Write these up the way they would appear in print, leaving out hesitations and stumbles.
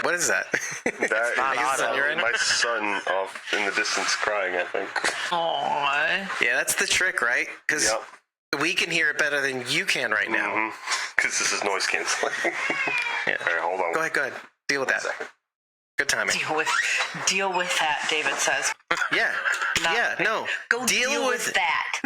What is that? That not is on your end. my son off in the distance crying, I think. Aww. Yeah, that's the trick, right? Because we can hear it better than you can right now. Because this is noise canceling. Yeah. All right, hold on. Go ahead. Deal with that. Second. Good timing. Deal with that, David says. Yeah. No. Go deal with that.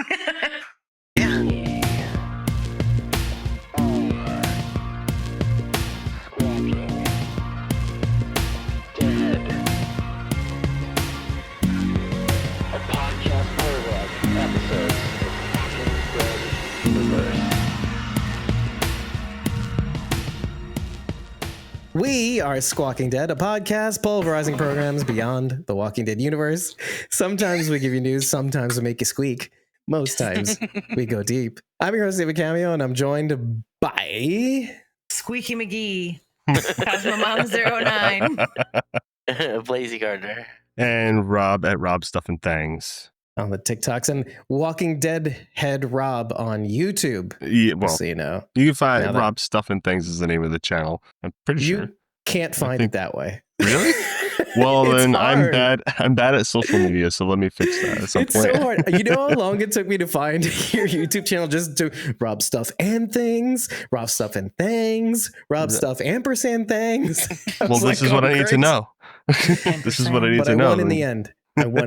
We are Squawking Dead, a podcast pulverizing programs beyond the Walking Dead universe. Sometimes we give you news, sometimes we make you squeak. Most times we go deep. I'm your host, David Cameo, and I'm joined by... Squeaky McGee. Cosmo Mom 09. Blazy Gardner. And Rob at Rob Stuffin' Things. On the TikToks, and Walking Dead Head Rob on YouTube. Yeah, well, so you know. You can find Rob Stuffin' Things is the name of the channel. I'm pretty sure. You can't find it that way. Really? Well, then hard. I'm bad at social media, so let me fix that at some It's point. so hard. You know how long it took me to find your YouTube channel just to Rob Stuff and Things, Rob Stuff and Things, Rob Stuff ampersand Things. Well, this is what I need to know. This is what I need to know. I won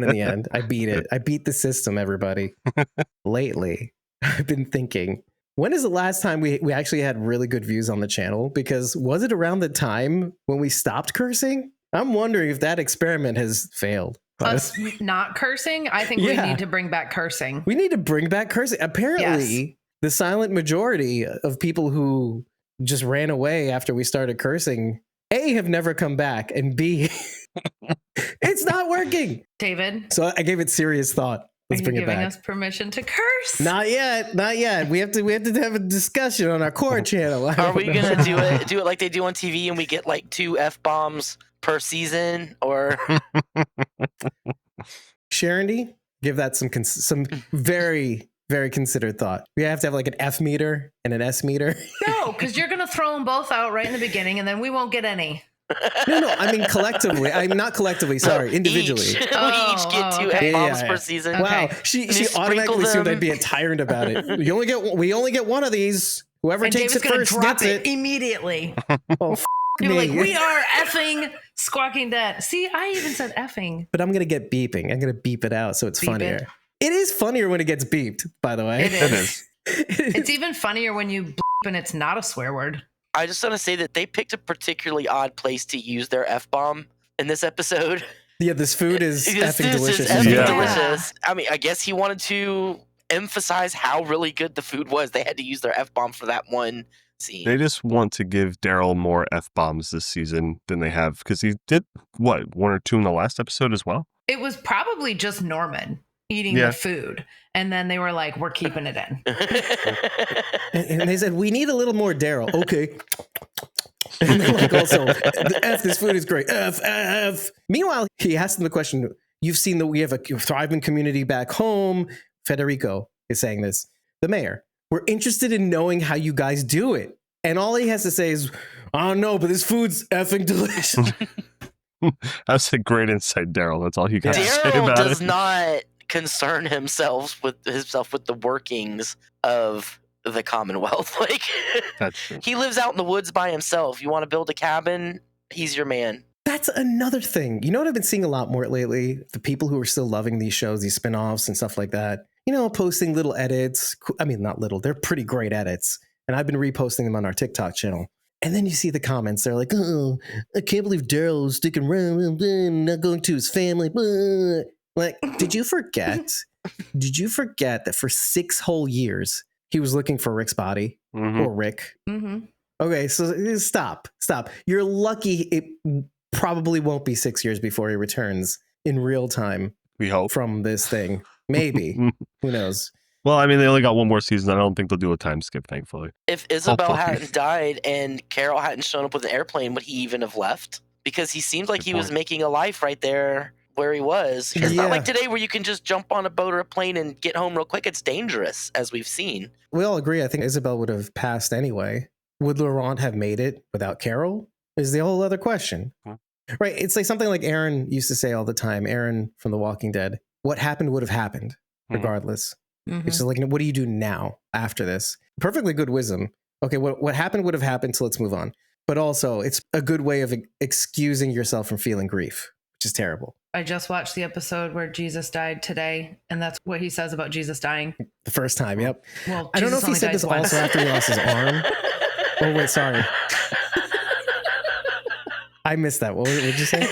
in the end. I beat it. I beat the system, everybody. Lately, I've been thinking, when is the last time we actually had really good views on the channel? Because was it around the time when we stopped cursing? I'm wondering if that experiment has failed. Us not cursing? I think we need to bring back cursing. We need to bring back cursing. Apparently, the silent majority of people who just ran away after we started cursing, A, have never come back, and B, it's not working. David. So I gave it serious thought. Let's bring it back. Giving us permission to curse? Not yet. We have to have a discussion on our core channel. Are we gonna do it like they do on TV, and we get like 2 F-bombs per season, or Sharondy, give that some very, very considered thought. We have to have like an F meter and an S meter. No, because you're gonna throw them both out right in the beginning, and then we won't get any. No, I mean collectively. I'm not collectively, sorry, individually. we each get 2 F-bombs per season. Wow, she automatically assumed I'd be a tyrant about it. We only get one of these. Whoever and takes David's it first gets it immediately. Oh, You're me. like, we are effing Squawking Dead. See, I even said effing. But I'm gonna get beeping. I'm gonna beep it out so it's Beep funnier. It is funnier when it gets beeped, by the way. It is. It's even funnier when you bleep and it's not a swear word. I just want to say that they picked a particularly odd place to use their F-bomb in this episode. Yeah, this food is effing delicious. Is effing delicious. I mean, I guess he wanted to emphasize how really good the food was. They had to use their F-bomb for that one scene. They just want to give Daryl more F-bombs this season than they have, because he did, 1 or 2 in the last episode as well? It was probably just Norman eating the food. And then they were like, we're keeping it in. And they said, we need a little more Daryl. Okay. And they're like, also, F, this food is great. F. Meanwhile, he asked them the question, you've seen that we have a thriving community back home. Federico is saying this. The mayor, we're interested in knowing how you guys do it. And all he has to say is, I don't know, but this food's effing delicious. That's a great insight, Daryl. That's all you got to say Daryl about does it. not concern himself with the workings of the Commonwealth. Like, That's true. He lives out in the woods by himself. You want to build a cabin? He's your man. That's another thing. You know what I've been seeing a lot more lately? The people who are still loving these shows, these spinoffs and stuff like that, you know, posting little edits. I mean, not little, they're pretty great edits. And I've been reposting them on our TikTok channel. And then you see the comments. They're like, oh, I can't believe Daryl is sticking around, not going to his family. Like, did you forget that for 6 whole years, he was looking for Rick's body or Rick? Mm-hmm. Okay, so stop. You're lucky it probably won't be 6 years before he returns in real time. We hope. From this thing. Maybe. Who knows? Well, I mean, they only got 1 more season. I don't think they'll do a time skip, thankfully. If Isabel Hopefully. hadn't died and Carol hadn't shown up with an airplane, would he even have left? Because he seemed like he was making a life right there where he was. It's not like today where you can just jump on a boat or a plane and get home real quick. It's dangerous, as we've seen. We all agree. I think Isabel would have passed anyway. Would Laurent have made it without Carol? is the whole other question. Right. It's like something like Aaron used to say all the time, Aaron from The Walking Dead, what happened would have happened regardless. It's just like, what do you do now after this? Perfectly good wisdom. Okay, what happened would have happened, so let's move on. But also, it's a good way of excusing yourself from feeling grief, which is terrible. I just watched the episode where Jesus died today, and that's what he says about Jesus dying. The first time, yep. Well, I don't know if he said this also after he lost his arm. Oh, wait, sorry. I missed that. What did you say? You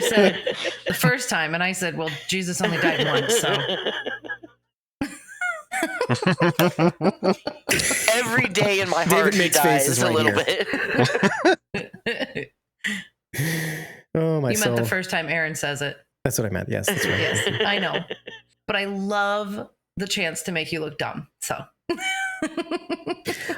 said the first time, and I said, well, Jesus only died once, so. Every day in my heart, David makes he dies faces a right little here. bit. Oh, my You soul. meant the first time Aaron says it. That's what I meant. Yes, that's right. Yes, I know. But I love the chance to make you look dumb, so.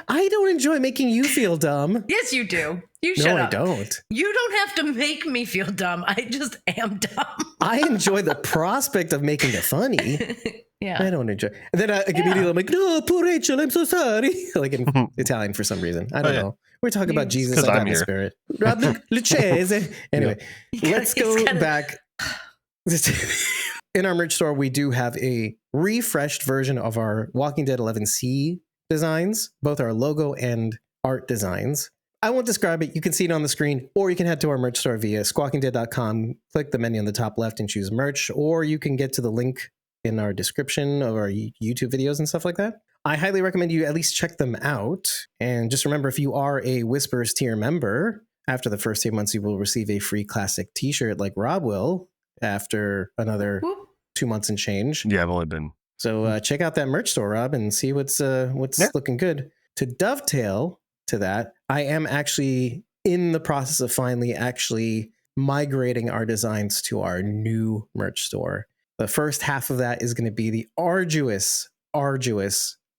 I don't enjoy making you feel dumb. Yes, you do. You shut No, I up. don't. You don't have to make me feel dumb. I just am dumb. I enjoy the prospect of making it funny. Yeah. I don't enjoy. And then immediately I'm like, no, poor Rachel, I'm so sorry. Like in Italian for some reason. I don't know. We're talking about Jesus. 'Cause I got I'm my here. spirit. Lucchese. Anyway, let's go kinda- back. In our merch store, we do have a refreshed version of our Walking Dead 11C designs, both our logo and art designs. I won't describe it. You can see it on the screen, or you can head to our merch store via squawkingdead.com, click the menu on the top left and choose merch, or you can get to the link in our description of our YouTube videos and stuff like that. I highly recommend you at least check them out. And just remember, if you are a Whispers tier member, after the first 2 months, you will receive a free classic t-shirt like Rob will after another 2 months and change. Yeah, I've only been. So check out that merch store, Rob, and see what's looking good. To dovetail to that, I am actually in the process of finally actually migrating our designs to our new merch store. The first half of that is going to be the arduous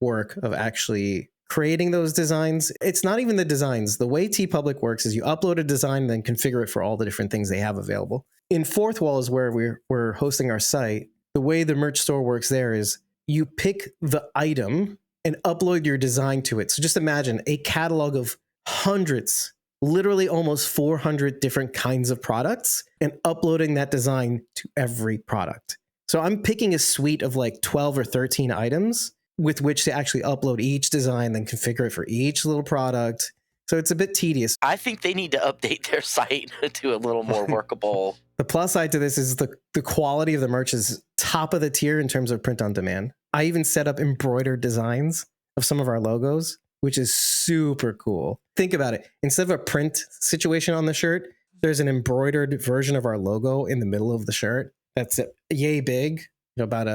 work of actually creating those designs. It's not even the designs. The way TeePublic works is you upload a design and then configure it for all the different things they have available. In Fourth Wall is where we're hosting our site. The way the merch store works there is you pick the item and upload your design to it. So just imagine a catalog of hundreds, literally almost 400 different kinds of products, and uploading that design to every product. So I'm picking a suite of like 12 or 13 items with which to actually upload each design, then configure it for each little product. So it's a bit tedious. I think they need to update their site to a little more workable. The plus side to this is the quality of the merch is top of the tier in terms of print on demand. I even set up embroidered designs of some of our logos, which is super cool. Think about it. Instead of a print situation on the shirt, there's an embroidered version of our logo in the middle of the shirt. That's yay big, about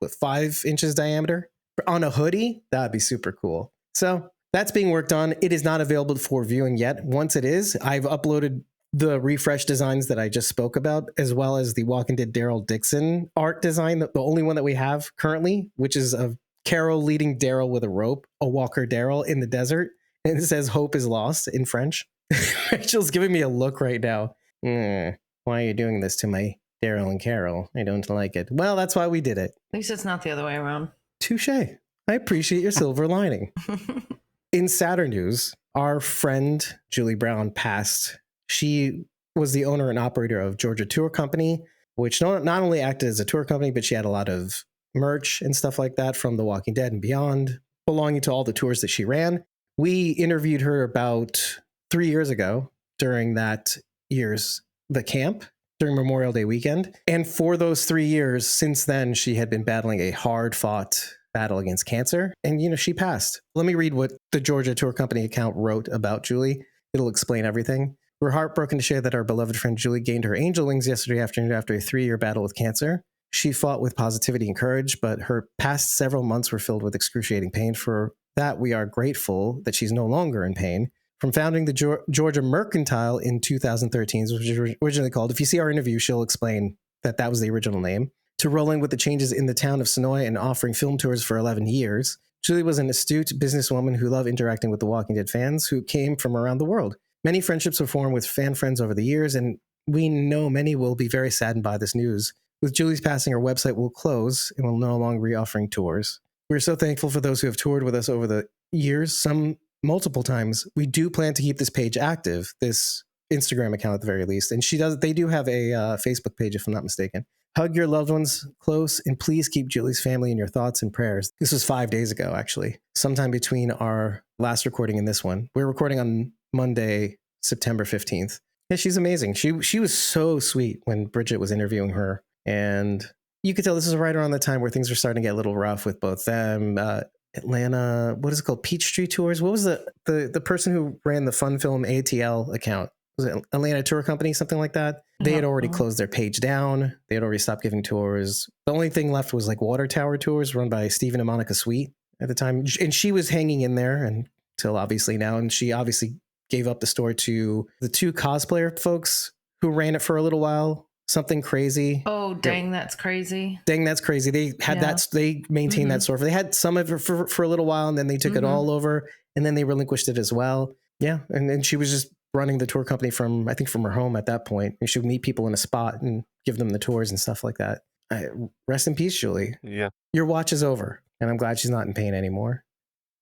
5 inches diameter. On a hoodie, that'd be super cool. So that's being worked on. It is not available for viewing yet. Once it is, I've uploaded the refresh designs that I just spoke about, as well as the Walking Dead Daryl Dixon art design, the only one that we have currently, which is of Carol leading Daryl with a rope, a walker Daryl in the desert. And it says hope is lost in French. Rachel's giving me a look right now. Why are you doing this to my Daryl and Carol? I don't like it. Well, that's why we did it. At least it's not the other way around. Touche. I appreciate your silver lining. In sadder news, our friend Julie Brown passed. She was the owner and operator of Georgia Tour Company, which not only acted as a tour company, but she had a lot of merch and stuff like that from The Walking Dead and beyond, belonging to all the tours that she ran. We interviewed her about 3 years ago during that year's The Camp, during Memorial Day weekend. And for those 3 years since then, she had been battling a hard-fought battle against cancer. And, she passed. Let me read what the Georgia Tour Company account wrote about Julie. It'll explain everything. We're heartbroken to share that our beloved friend Julie gained her angel wings yesterday afternoon after a 3-year battle with cancer. She fought with positivity and courage, but her past several months were filled with excruciating pain. For that, we are grateful that she's no longer in pain. From founding the Georgia Mercantile in 2013, which was originally called, if you see our interview, she'll explain that was the original name, to rolling with the changes in the town of Sonoy and offering film tours for 11 years. Julie was an astute businesswoman who loved interacting with the Walking Dead fans who came from around the world. Many friendships were formed with fan friends over the years, and we know many will be very saddened by this news. With Julie's passing, our website will close and will no longer be offering tours. We're so thankful for those who have toured with us over the years. Some multiple times, we do plan to keep this page active, this Instagram account at the very least. And they do have a Facebook page, if I'm not mistaken. Hug your loved ones close, and please keep Julie's family in your thoughts and prayers. This was 5 days ago, actually, sometime between our last recording and this one. We're recording on Monday, September 15th. Yeah, she's amazing. She was so sweet when Bridget was interviewing her. And you could tell this is right around the time where things were starting to get a little rough with both them. Atlanta, what is it called? Peachtree Tours? What was the person who ran the Fun Film ATL account? Was it Atlanta Tour Company, something like that? They had already closed their page down. They had already stopped giving tours. The only thing left was like Water Tower Tours run by Stephen and Monica Sweet at the time. And she was hanging in there until obviously now. And she obviously gave up the store to the two cosplayer folks who ran it for a little while. Something Crazy. Oh, dang, that's crazy. Dang, that's crazy. They had they maintained that store. They had some of it for a little while, and then they took it all over, and then they relinquished it as well. Yeah, and then she was just running the tour company from her home at that point. And she would meet people in a spot and give them the tours and stuff like that. Rest in peace, Julie. Yeah. Your watch is over, and I'm glad she's not in pain anymore.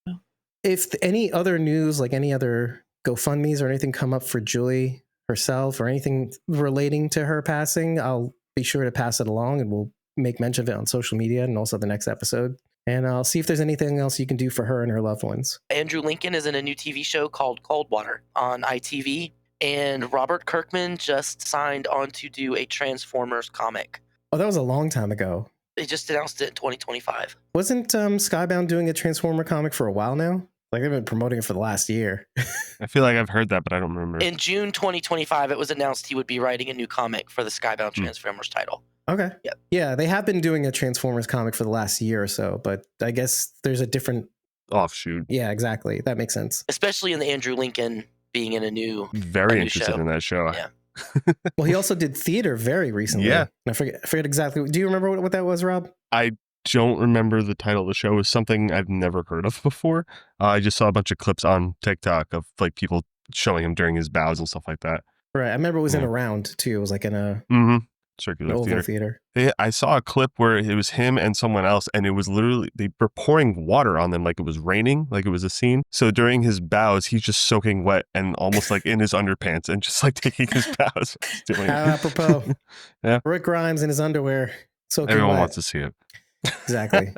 Oh. If any other news, like any other GoFundMes or anything come up for Julie herself or anything relating to her passing, I'll be sure to pass it along, and we'll make mention of it on social media and also the next episode. And I'll see if there's anything else you can do for her and her loved ones. Andrew Lincoln is in a new TV show called Coldwater on ITV, and Robert Kirkman just signed on to do a Transformers comic. Oh, that was a long time ago. They just announced it in 2025. Wasn't Skybound doing a Transformer comic for a while now? Like, they've been promoting it for the last year. I feel like I've heard that, but I don't remember. In June 2025, it was announced he would be writing a new comic for the Skybound Transformers title. Okay. Yep. Yeah, they have been doing a Transformers comic for the last year or so, but I guess there's a different offshoot. Yeah, exactly. That makes sense. Especially in the Andrew Lincoln being in a new Very interested in that show. Yeah. Well, he also did theater very recently. Yeah. I forget exactly. Do you remember what that was, Rob? I don't remember the title of the show. It was something I've never heard of before. I just saw a bunch of clips on TikTok of like people showing him during his bows and stuff like that. Right. I remember it was in a round too. It was like in a circular theater. I saw a clip where it was him and someone else, and it was literally, they were pouring water on them like it was raining, like it was a scene. So during his bows, he's just soaking wet and almost like in his underpants and just like taking his bows. Apropos. Yeah. Rick Grimes in his underwear. Soaking Everyone wet. wants to see it. Exactly.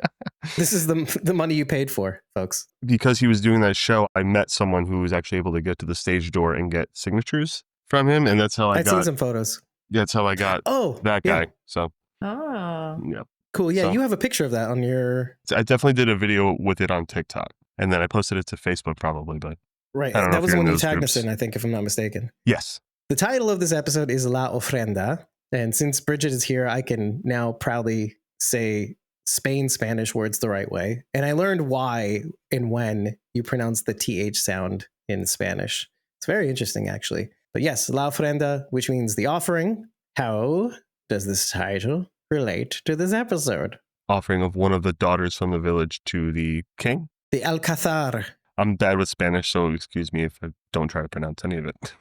This is the money you paid for, folks. Because he was doing that show, I met someone who was actually able to get to the stage door and get signatures from him, and that's how I'd seen some photos. Yeah, that's how I got that guy. So, yeah. Cool. Yeah, you have a picture of that on your... I definitely did a video with it on TikTok, and then I posted it to Facebook probably, but... Right. That was the one you tagged us in, I think, if I'm not mistaken. Yes. The title of this episode is La Ofrenda, and since Bridget is here, I can now proudly say Spain Spanish words the right way. And I learned why and when you pronounce the TH sound in Spanish. It's very interesting, actually. But yes, La Ofrenda, which means the offering. How does this title relate to this episode? Offering of one of the daughters from the village to the king. The Alcazar. I'm bad with Spanish, so excuse me if I don't try to pronounce any of it.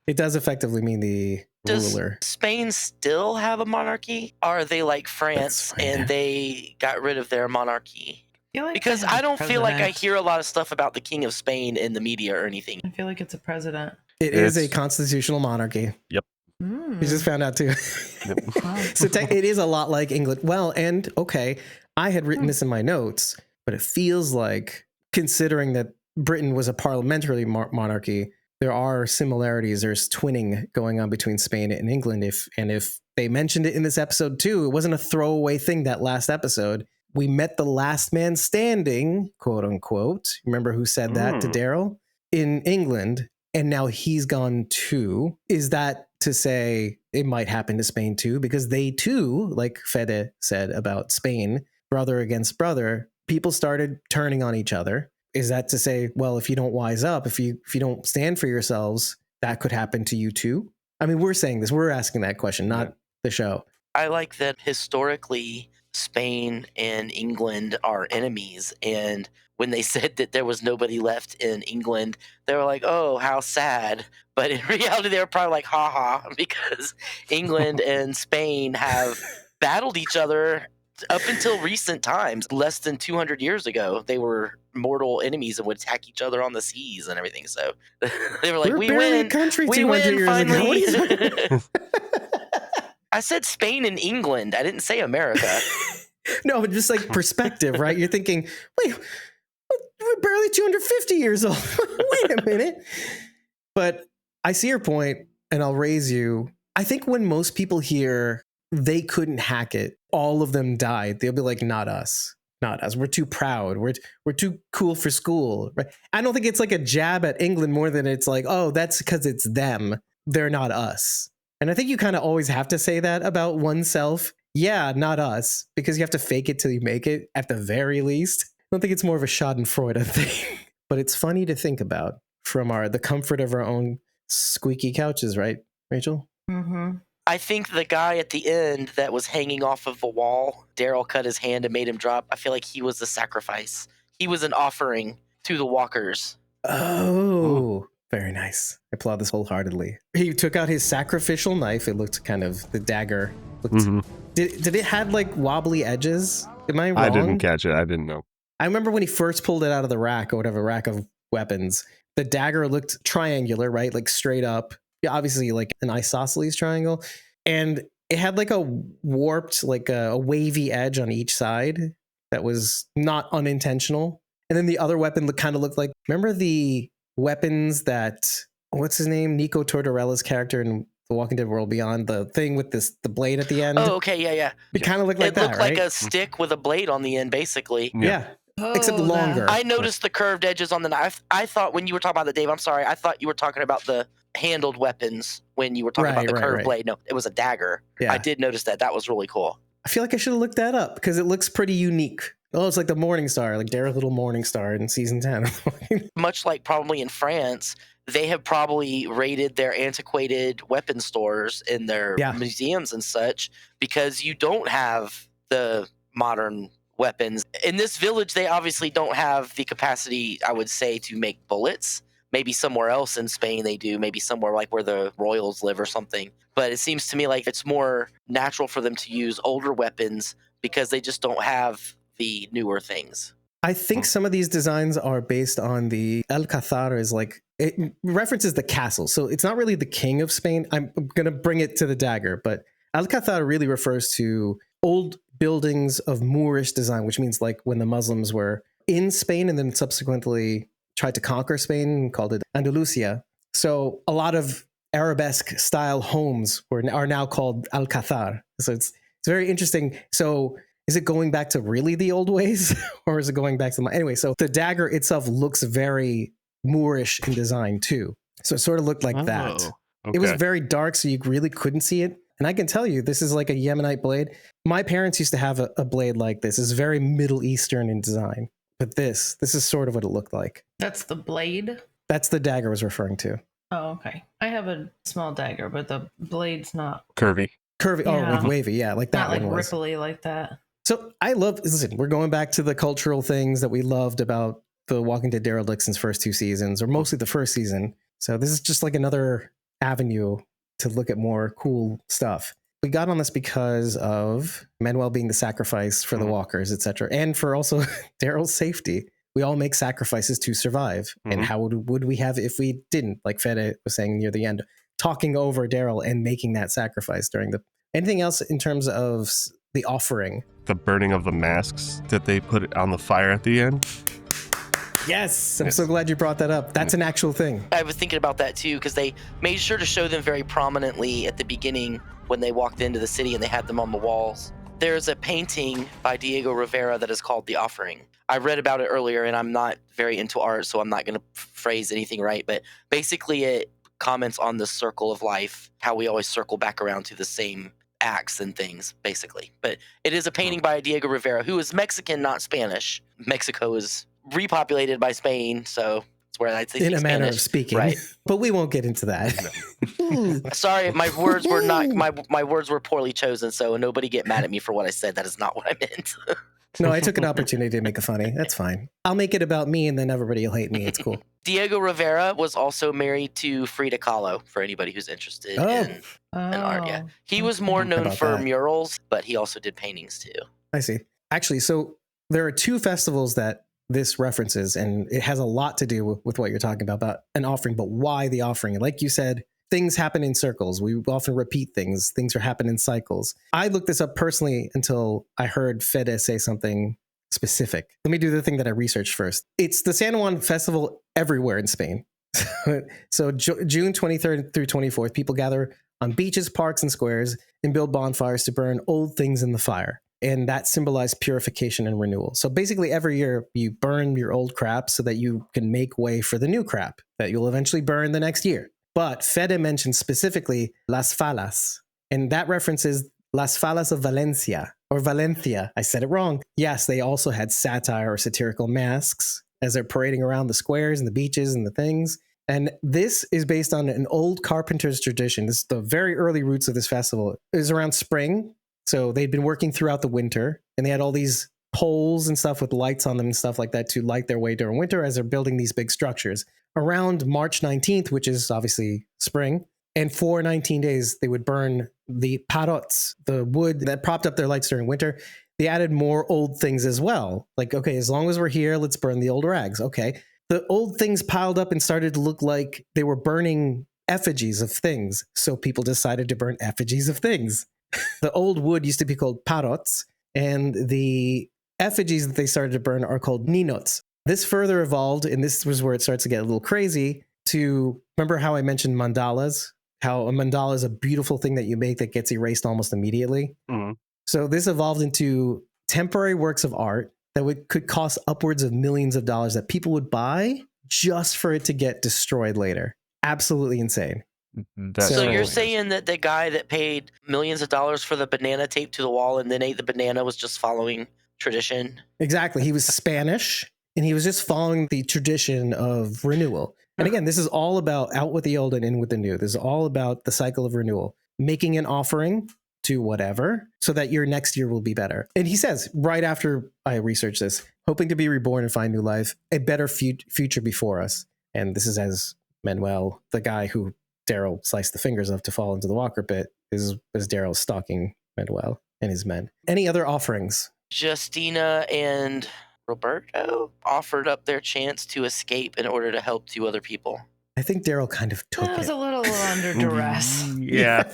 It does effectively mean the ruler. Does Spain still have a monarchy? Or are they like France and they got rid of their monarchy? Because I don't feel like I hear a lot of stuff about the King of Spain in the media or anything. I feel like it's a president. It is a constitutional monarchy. Yep. We just found out too. So it is a lot like England. Well, and okay, I had written this in my notes, but it feels like, considering that Britain was a parliamentary monarchy, there are similarities. There's twinning going on between Spain and England. If they mentioned it in this episode too, it wasn't a throwaway thing. That last episode, we met the last man standing, quote unquote. Remember who said that to Daryl in England? And now he's gone too. Is that to say it might happen to Spain too? Because they too, like Fede said about Spain, brother against brother, people started turning on each other. Is that to say, well, if you don't wise up, if you don't stand for yourselves, that could happen to you too? I mean, we're saying this, we're asking that question, not the show. I like that historically Spain and England are enemies, and when they said that there was nobody left in England, they were like, oh, how sad. But in reality, they were probably like, ha ha, because England and Spain have battled each other Up until recent times, less than 200 years ago, they were mortal enemies and would attack each other on the seas and everything. So they were like, We're we barely win. a country We 200 win years ago. What are finally. you talking- I said Spain and England. I didn't say America. No, but just like perspective, right? You're thinking, wait, we're barely 250 years old. Wait a minute. But I see your point, and I'll raise you. I think when most people hear they couldn't hack it, all of them died. They'll be like, not us. Not us. We're too proud. We're too cool for school. Right? I don't think it's like a jab at England more than it's like, oh, that's because it's them. They're not us. And I think you kind of always have to say that about oneself. Yeah, not us, because you have to fake it till you make it at the very least. I don't think it's more of a schadenfreude thing, but it's funny to think about from the comfort of our own squeaky couches, right, Rachel? Mm-hmm. I think the guy at the end that was hanging off of the wall, Daryl cut his hand and made him drop. I feel like he was the sacrifice. He was an offering to the walkers. Oh, very nice. I applaud this wholeheartedly. He took out his sacrificial knife. It looked kind of, the dagger looked, did it had like wobbly edges? Am I wrong? I didn't catch it. I didn't know. I remember when he first pulled it out of the rack or whatever, rack of weapons, the dagger looked triangular, right? Like straight up. Yeah, obviously like an isosceles triangle. And it had like a warped, like a wavy edge on each side that was not unintentional. And then the other weapon kind of looked like, remember the weapons that, what's his name? Nico Tortorella's character in The Walking Dead World Beyond, the thing with the blade at the end. Oh, okay, yeah. It kind of looked like it that, looked right? like a stick with a blade on the end, basically. Yeah. Except longer. I noticed the curved edges on the knife. I thought when you were talking about that, Dave, I'm sorry. I thought you were talking about the handled weapons when you were talking about the curved blade. No, it was a dagger. Yeah. I did notice that. That was really cool. I feel like I should have looked that up because it looks pretty unique. Oh, it's like the Morning Star, like Daryl Little Morning Star in season 10. Much like probably in France, they have probably raided their antiquated weapon stores in their museums and such because you don't have the modern weapons. In this village, they obviously don't have the capacity, I would say, to make bullets. Maybe somewhere else in Spain they do, maybe somewhere like where the royals live or something. But it seems to me like it's more natural for them to use older weapons because they just don't have the newer things. I think some of these designs are based on the Alcázar is like, it references the castle. So it's not really the king of Spain. I'm going to bring it to the dagger, but Alcázar really refers to old buildings of Moorish design, which means like when the Muslims were in Spain and then subsequently tried to conquer Spain and called it Andalusia. So a lot of arabesque style homes are now called Alcázar. So it's very interesting. So is it going back to really the old ways or is it going back to anyway? So the dagger itself looks very Moorish in design too. So it sort of looked like that. Okay. It was very dark, so you really couldn't see it. And I can tell you, this is like a Yemenite blade. My parents used to have a blade like this. It's very Middle Eastern in design. But this is sort of what it looked like. That's the blade? That's the dagger I was referring to. Oh, okay. I have a small dagger, but the blade's not Curvy. Oh, like wavy. Yeah, like that not like one was. ripply like that. So listen, we're going back to the cultural things that we loved about the Walking Dead Daryl Dixon's first two seasons, or mostly the first season. So this is just like another avenue to look at more cool stuff. We got on this because of Manuel being the sacrifice for the walkers, etc., and for also Daryl's safety. We all make sacrifices to survive. And how would we have if we didn't? Like Fede was saying near the end, talking over Daryl and making that sacrifice during the... Anything else in terms of the offering? The burning of the masks that they put on the fire at the end. Yes, I'm so glad you brought that up. That's an actual thing. I was thinking about that too because they made sure to show them very prominently at the beginning when they walked into the city and they had them on the walls. There's a painting by Diego Rivera that is called The Offering. I read about it earlier and I'm not very into art, so I'm not going to phrase anything right, but basically it comments on the circle of life, how we always circle back around to the same acts and things, basically. But it is a painting by Diego Rivera, who is Mexican, not Spanish. Mexico is repopulated by Spain, so it's where I think in a manner of speaking, right? But we won't get into that. Sorry, my words were not my words were poorly chosen, so nobody get mad at me for what I said. That is not what I meant. No, I took an opportunity to make it funny. That's fine. I'll make it about me, and then everybody will hate me. It's cool. Diego Rivera was also married to Frida Kahlo, for anybody who's interested in art. Yeah, he was more known for murals, but he also did paintings too. I see. Actually, so there are two festivals that this references, and it has a lot to do with what you're talking about an offering, but why the offering? Like you said, things happen in circles. We often repeat things. Things are happening in cycles. I looked this up personally until I heard Fede say something specific. Let me do the thing that I researched first. It's the San Juan Festival everywhere in Spain. So June 23rd through 24th, people gather on beaches, parks, and squares and build bonfires to burn old things in the fire. And that symbolized purification and renewal. So basically every year you burn your old crap so that you can make way for the new crap that you'll eventually burn the next year. But Fede mentioned specifically Las Falas, and that references Las Falas of Valencia or Valencia. I said it wrong. Yes, they also had satire or satirical masks as they're parading around the squares and the beaches and the things. And this is based on an old carpenter's tradition. This is the very early roots of this festival. It was around spring. So they'd been working throughout the winter, and they had all these poles and stuff with lights on them and stuff like that to light their way during winter as they're building these big structures. Around March 19th, which is obviously spring, and for 19 days, they would burn the parots, the wood that propped up their lights during winter. They added more old things as well. Like, okay, as long as we're here, let's burn the old rags. Okay. The old things piled up and started to look like they were burning effigies of things. So people decided to burn effigies of things. The old wood used to be called parots, and the effigies that they started to burn are called ninots. This further evolved, and this was where it starts to get a little crazy, to remember how I mentioned mandalas? How a mandala is a beautiful thing that you make that gets erased almost immediately. Mm-hmm. So this evolved into temporary works of art that could cost upwards of millions of dollars that people would buy just for it to get destroyed later. Absolutely insane. So you're saying that the guy that paid millions of dollars for the banana taped to the wall and then ate the banana was just following tradition? Exactly. He was Spanish, and he was just following the tradition of renewal. And again, this is all about out with the old and in with the new. This is all about the cycle of renewal, making an offering to whatever so that your next year will be better. And he says, right after I researched this, hoping to be reborn and find new life, a better future before us. And this is as Manuel, the guy who Daryl sliced the fingers of to fall into the Walker pit, is Daryl stalking Manuel and his men. Any other offerings? Justina and Roberto offered up their chance to escape in order to help two other people. I think Daryl kind of took That was it. a little under duress. Yeah.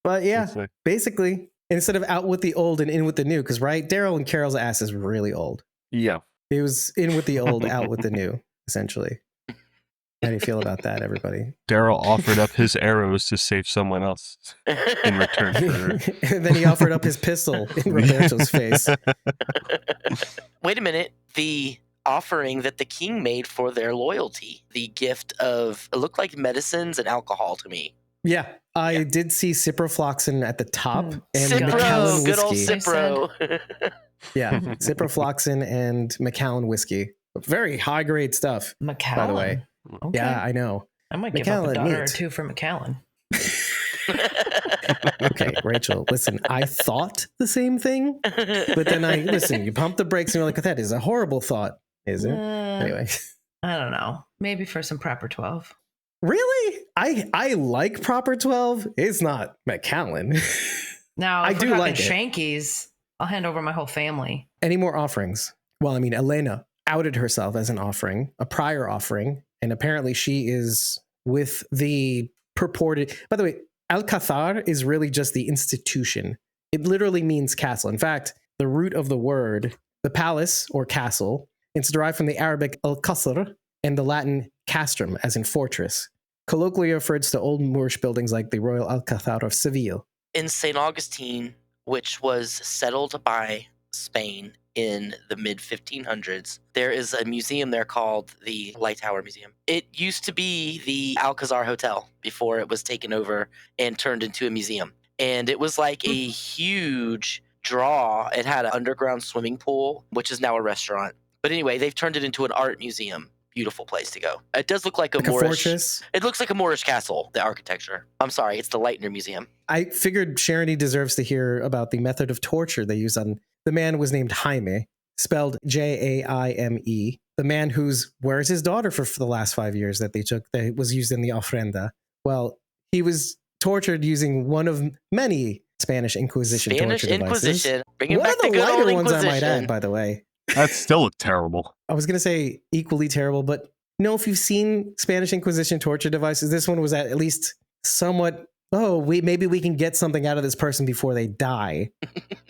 But yeah, basically, instead of out with the old and in with the new, because right, Daryl and Carol's ass is really old. Yeah. It was in with the old, out with the new, essentially. How do you feel about that, everybody? Daryl offered up his arrows to save someone else in return for... And then he offered up his pistol in Roberto's face. Wait a minute. The offering that the king made for their loyalty, the gift of, it looked like medicines and alcohol to me. Yeah, I did see ciprofloxacin at the top and Cipro, Macallan good old whiskey. Cipro. Yeah, ciprofloxacin and Macallan whiskey. Very high grade stuff, McAllen. by the way. Okay. Yeah, I know. I might give up a dollar or two for McAllen. Okay, Rachel, listen, I thought the same thing, but then you pump the brakes and you're like, that is a horrible thought, is it? Anyway. I don't know. Maybe for some proper 12. Really? I like Proper 12. It's not Macallan. Now, I if do we're like talking it. Shankies, I'll hand over my whole family. Any more offerings? Well, I mean, Elena outed herself as an offering, a prior offering, and apparently she is with the purported... By the way, Alcazar is really just the institution. It literally means castle. In fact, the root of the word, the palace or castle, it's derived from the Arabic Alcazar and the Latin castrum, as in fortress. Colloquially refers to old Moorish buildings like the Royal Alcazar of Seville. In St. Augustine, which was settled by Spain in the mid 1500s, there is a museum there called the Light Tower Museum. It used to be the Alcazar Hotel before it was taken over and turned into a museum. And it was like a huge draw. It had an underground swimming pool, which is now a restaurant. But anyway, they've turned it into an art museum. Beautiful place to go. It does look like a Moorish fortress. It looks like a Moorish castle, the architecture. I'm sorry, it's the Lightner Museum. I figured Charity deserves to hear about the method of torture they used on the man was named Jaime, spelled Jaime. The man where's his daughter for the last 5 years that was used in the Ofrenda. Well, he was tortured using one of many Spanish Inquisition Spanish torture devices. Inquisition. Bringing One back of the the good old lighter ones, I might Inquisition. add, by the way. That still looked terrible. I was going to say equally terrible, but no, if you've seen Spanish Inquisition torture devices, this one was at least somewhat, maybe we can get something out of this person before they die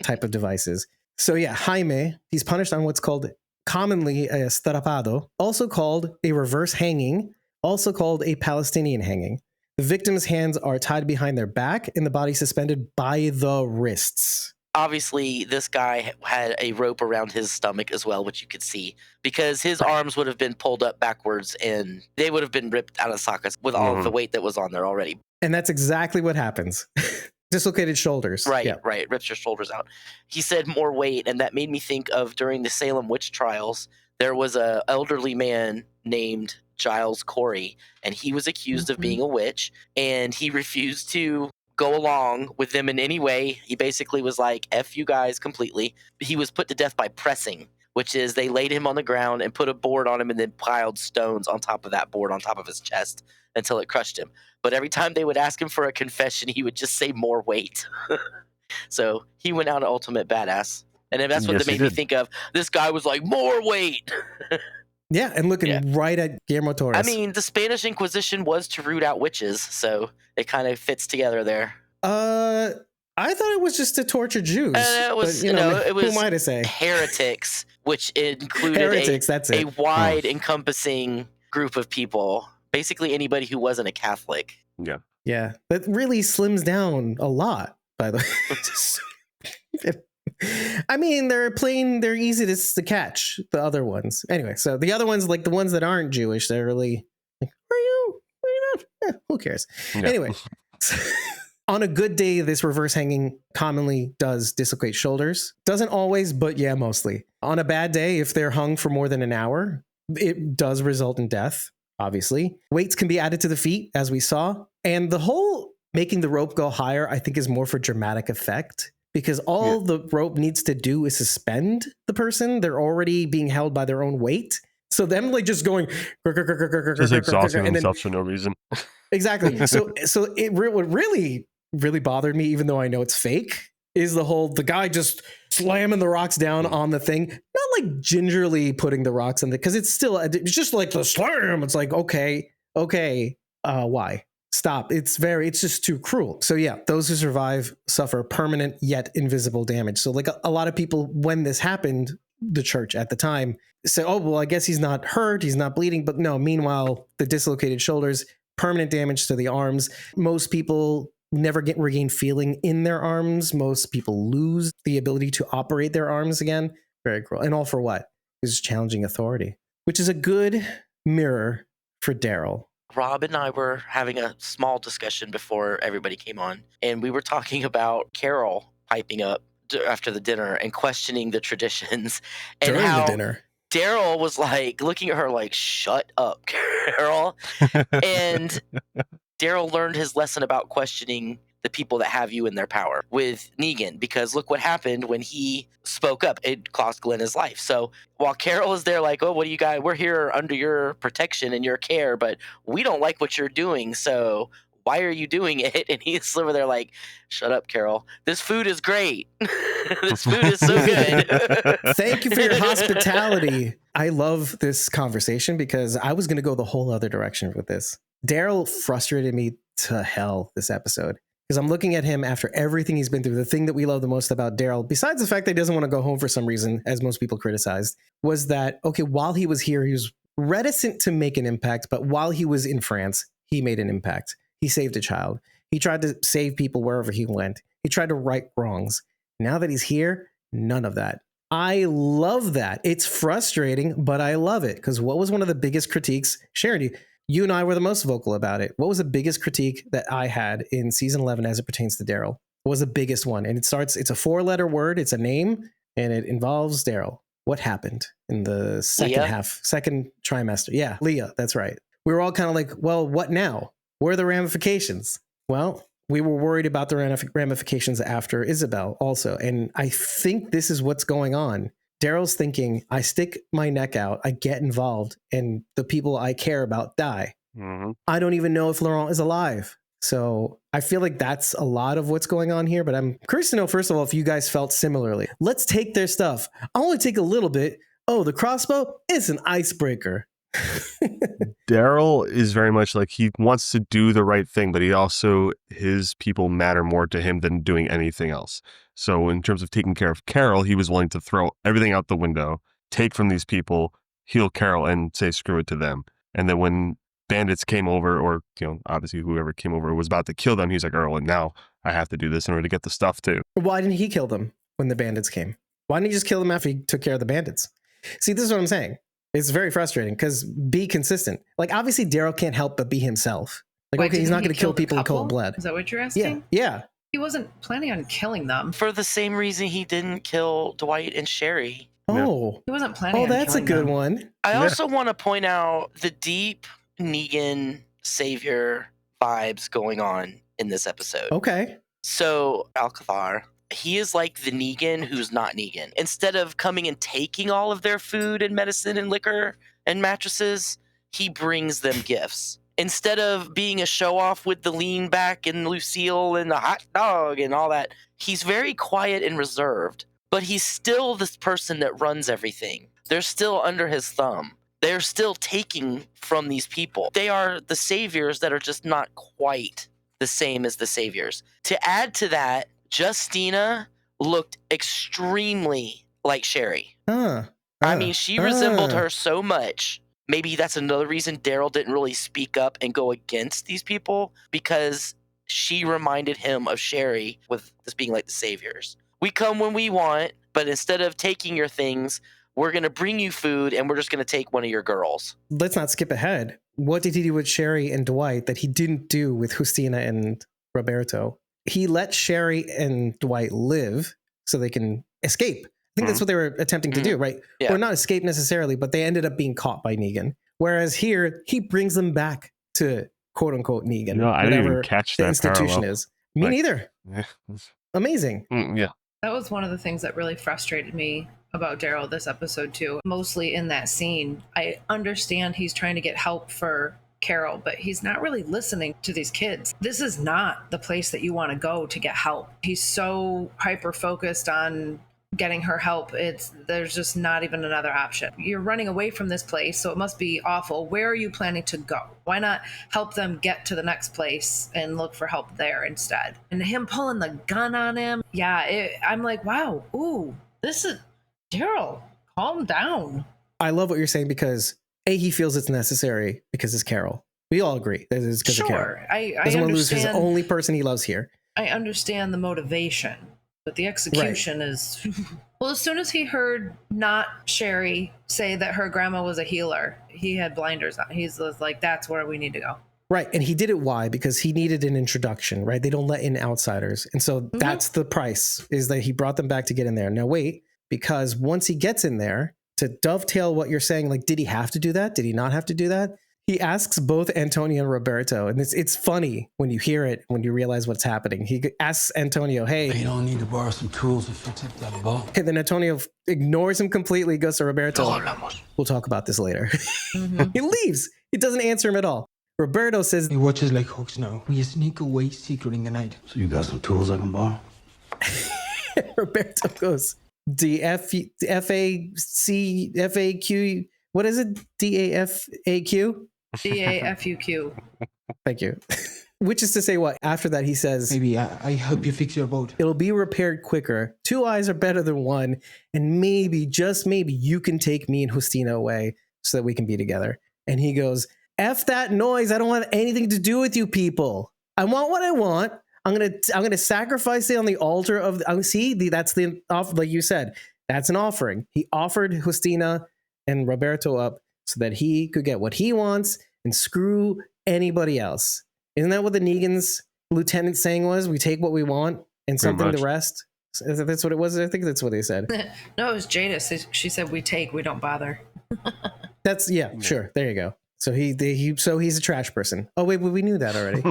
type of devices. So yeah, Jaime, he's punished on what's called commonly a estrapado, also called a reverse hanging, also called a Palestinian hanging. The victim's hands are tied behind their back and the body suspended by the wrists. Obviously, this guy had a rope around his stomach as well, which you could see, because his arms would have been pulled up backwards and they would have been ripped out of sockets with all of the weight that was on there already. And that's exactly what happens. Dislocated shoulders. Right, Yeah. right. Rips your shoulders out. He said more weight, and that made me think of during the Salem witch trials, there was an elderly man named Giles Corey, and he was accused of being a witch, and he refused to go along with them in any way. He basically was like, F you guys completely. He was put to death by pressing, which is they laid him on the ground and put a board on him and then piled stones on top of that board on top of his chest until it crushed him. But every time they would ask him for a confession, he would just say more weight. So he went out an ultimate badass. And then that's what Yes, that made me think of. This guy was like, more weight. Yeah, and looking right at Guillermo Torres. I mean, the Spanish Inquisition was to root out witches, so it kind of fits together there. I thought it was just to torture Jews. It was, but, it was who am I to say? heretics, which included Heretics, that's a it. wide encompassing group of people. Basically anybody who wasn't a Catholic. Yeah, that really slims down a lot, by the way. I mean, they're easy to catch, the other ones. Anyway, so the other ones, like the ones that aren't Jewish, they're really like, are you not? Who cares? Yeah. Anyway, on a good day, this reverse hanging commonly does dislocate shoulders. Doesn't always, but yeah, mostly. On a bad day, if they're hung for more than an hour, it does result in death, obviously. Weights can be added to the feet, as we saw. And the whole making the rope go higher, I think, is more for dramatic effect. Because all the rope needs to do is suspend the person. They're already being held by their own weight. So them like just going, Just exhausting themselves for no reason. Exactly. So what really bothered me, even though I know it's fake, is the guy just slamming the rocks down on the thing, not like gingerly putting the rocks on the, because it's just like the slam. It's like, okay, why? Stop. It's just too cruel. So yeah, those who survive suffer permanent yet invisible damage. So like a lot of people, when this happened, the church at the time said, oh, well, I guess he's not hurt. He's not bleeding. But no, meanwhile, the dislocated shoulders, permanent damage to the arms. Most people never regain feeling in their arms. Most people lose the ability to operate their arms again. Very cruel. And all for what? Is challenging authority, which is a good mirror for Daryl. Rob and I were having a small discussion before everybody came on, and we were talking about Carol piping up after the dinner and questioning the traditions. And During how the dinner, Daryl was like looking at her like, shut up, Carol. And Daryl learned his lesson about questioning the people that have you in their power with Negan, because look what happened when he spoke up. It cost Glenn his life. So while Carol is there like, oh, what do you guys, we're here under your protection and your care, but we don't like what you're doing, so why are you doing it? And he's over there like, shut up, Carol. This food is great. This food is so good. Thank you for your hospitality. I love this conversation because I was going to go the whole other direction with this. Daryl frustrated me to hell this episode. Because I'm looking at him after everything he's been through. The thing that we love the most about Daryl, besides the fact that he doesn't want to go home for some reason, as most people criticized, was that, okay, while he was here, he was reticent to make an impact. But while he was in France, he made an impact. He saved a child. He tried to save people wherever he went. He tried to right wrongs. Now that he's here, none of that. I love that. It's frustrating, but I love it. Because what was one of the biggest critiques? Sharon, you and I were the most vocal about it. What was the biggest critique that I had in season 11 as it pertains to Daryl? What was the biggest one? And it's a 4-letter word. It's a name, and it involves Daryl. What happened in the second trimester? Yeah, Leah, that's right. We were all kind of like, well, what now? Where are the ramifications? Well, we were worried about the ramifications after Isabel also. And I think this is what's going on. Daryl's thinking, I stick my neck out, I get involved, and the people I care about die. Mm-hmm. I don't even know if Laurent is alive. So I feel like that's a lot of what's going on here, but I'm curious to know, first of all, if you guys felt similarly. Let's take their stuff. I'll only take a little bit. Oh, the crossbow is an icebreaker. Daryl is very much like he wants to do the right thing, but his people matter more to him than doing anything else. So in terms of taking care of Carol, he was willing to throw everything out the window, take from these people, heal Carol, and say screw it to them. And then when bandits came over, or obviously whoever came over was about to kill them, he's like, oh, and now I have to do this in order to get the stuff too. Why didn't he kill them when the bandits came? Why didn't he just kill them after he took care of the bandits? See, this is what I'm saying. It's very frustrating because be consistent. Like, obviously, Daryl can't help but be himself. Like, Wait, okay, he's not didn't going he to kill kill the people in cold couple? blood. Is that what you're Yeah, asking? yeah. He wasn't planning on killing them. For the same reason he didn't kill Dwight and Sherry. Oh, He wasn't planning on that's a killing good them. one. I also want to point out the deep Negan savior vibes going on in this episode. Okay. So Alcazar, he is like the Negan who's not Negan. Instead of coming and taking all of their food and medicine and liquor and mattresses, he brings them gifts. Instead of being a show-off with the lean back and Lucille and the hot dog and all that, he's very quiet and reserved. But he's still this person that runs everything. They're still under his thumb. They're still taking from these people. They are the saviors that are just not quite the same as the saviors. To add to that, Justina looked extremely like Sherry. I mean, she resembled her so much. Maybe that's another reason Daryl didn't really speak up and go against these people, because she reminded him of Sherry with this being like the saviors. We come when we want, but instead of taking your things, we're going to bring you food and we're just going to take one of your girls. Let's not skip ahead. What did he do with Sherry and Dwight that he didn't do with Justina and Roberto? He let Sherry and Dwight live so they can escape. I think that's what they were attempting to do, right? Yeah. Or not escape necessarily, but they ended up being caught by Negan. Whereas here, he brings them back to quote unquote Negan. No, I didn't even catch the that institution parallel. is. Me neither. Yeah. Amazing. Yeah. That was one of the things that really frustrated me about Daryl this episode too. Mostly in that scene. I understand he's trying to get help for Carol, but he's not really listening to these kids. This is not the place that you want to go to get help. He's so hyper focused on getting her help. There's just not even another option. You're running away from this place, so it must be awful. Where are you planning to go? Why not help them get to the next place and look for help there instead? And him pulling the gun on him, I'm like, wow, ooh, this is Daryl, calm down. I love what you're saying because he feels it's necessary because it's Carol. We all agree that it's because of Carol. I doesn't want to lose his understand. only person he loves here. I understand the motivation, but the execution is... Well, as soon as he heard not Sherry say that her grandma was a healer, he had blinders on. He's like, that's where we need to go. Right. And he did it why? Because he needed an introduction, right? They don't let in outsiders. And so that's the price, is that he brought them back to get in there. Now, wait, because once he gets in there, to dovetail what you're saying, like, did he have to do that? Did he not have to do that? He asks both Antonio and Roberto, and it's funny when you hear it, when you realize what's happening. He asks Antonio, hey, you don't need to borrow some tools to fix up that boat. And then Antonio ignores him completely, goes to Roberto. We'll talk about this later. He leaves. He doesn't answer him at all. Roberto says, He watches like hawks now. We sneak away secret in the night. So you got some tools I can borrow? Roberto goes, DFAQ, what is it? DAFAQ? DAFUQ. Thank you. Which is to say what? After that, he says, Maybe I help you fix your boat. it'll be repaired quicker. 2 eyes are better than one. And maybe, just maybe, you can take me and Justina away so that we can be together. And he goes, F that noise. I don't want anything to do with you people. I want what I want. I'm gonna sacrifice it on the altar of. That's the offer, like you said. That's an offering. He offered Justina and Roberto up so that he could get what he wants and screw anybody else. Isn't that what the Negan's lieutenant saying was? We take what we want and something the rest. That's what it was. I think that's what they said. No, it was Jadis. She said, we take, we don't bother. That's sure. There you go. So he's a trash person. Oh wait, we knew that already.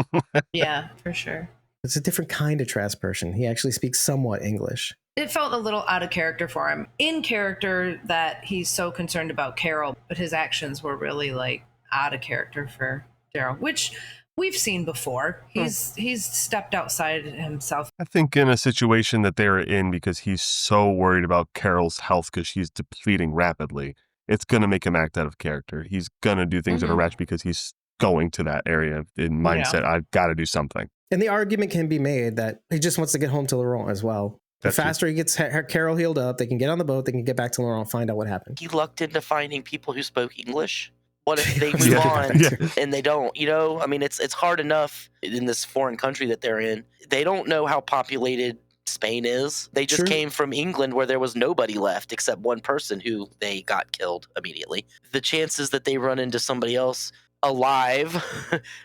Yeah, for sure. It's a different kind of trash person. He actually speaks somewhat English. It felt a little out of character for him. In character that he's so concerned about Carol, but his actions were really like out of character for Daryl, which we've seen before. He's stepped outside himself. I think in a situation that they're in, because he's so worried about Carol's health because she's depleting rapidly, it's going to make him act out of character. He's going to do things that are rash because he's going to that area in mindset. I've got to do something. And the argument can be made that he just wants to get home to Laurent as well. The faster he gets Carol healed up, they can get on the boat, they can get back to Laurent, find out what happened. He lucked into finding people who spoke English. What if they move on and they don't? You know, I mean, it's hard enough in this foreign country that they're in. They don't know how populated Spain is. They just came from England where there was nobody left except one person who they got killed immediately. The chances that they run into somebody else alive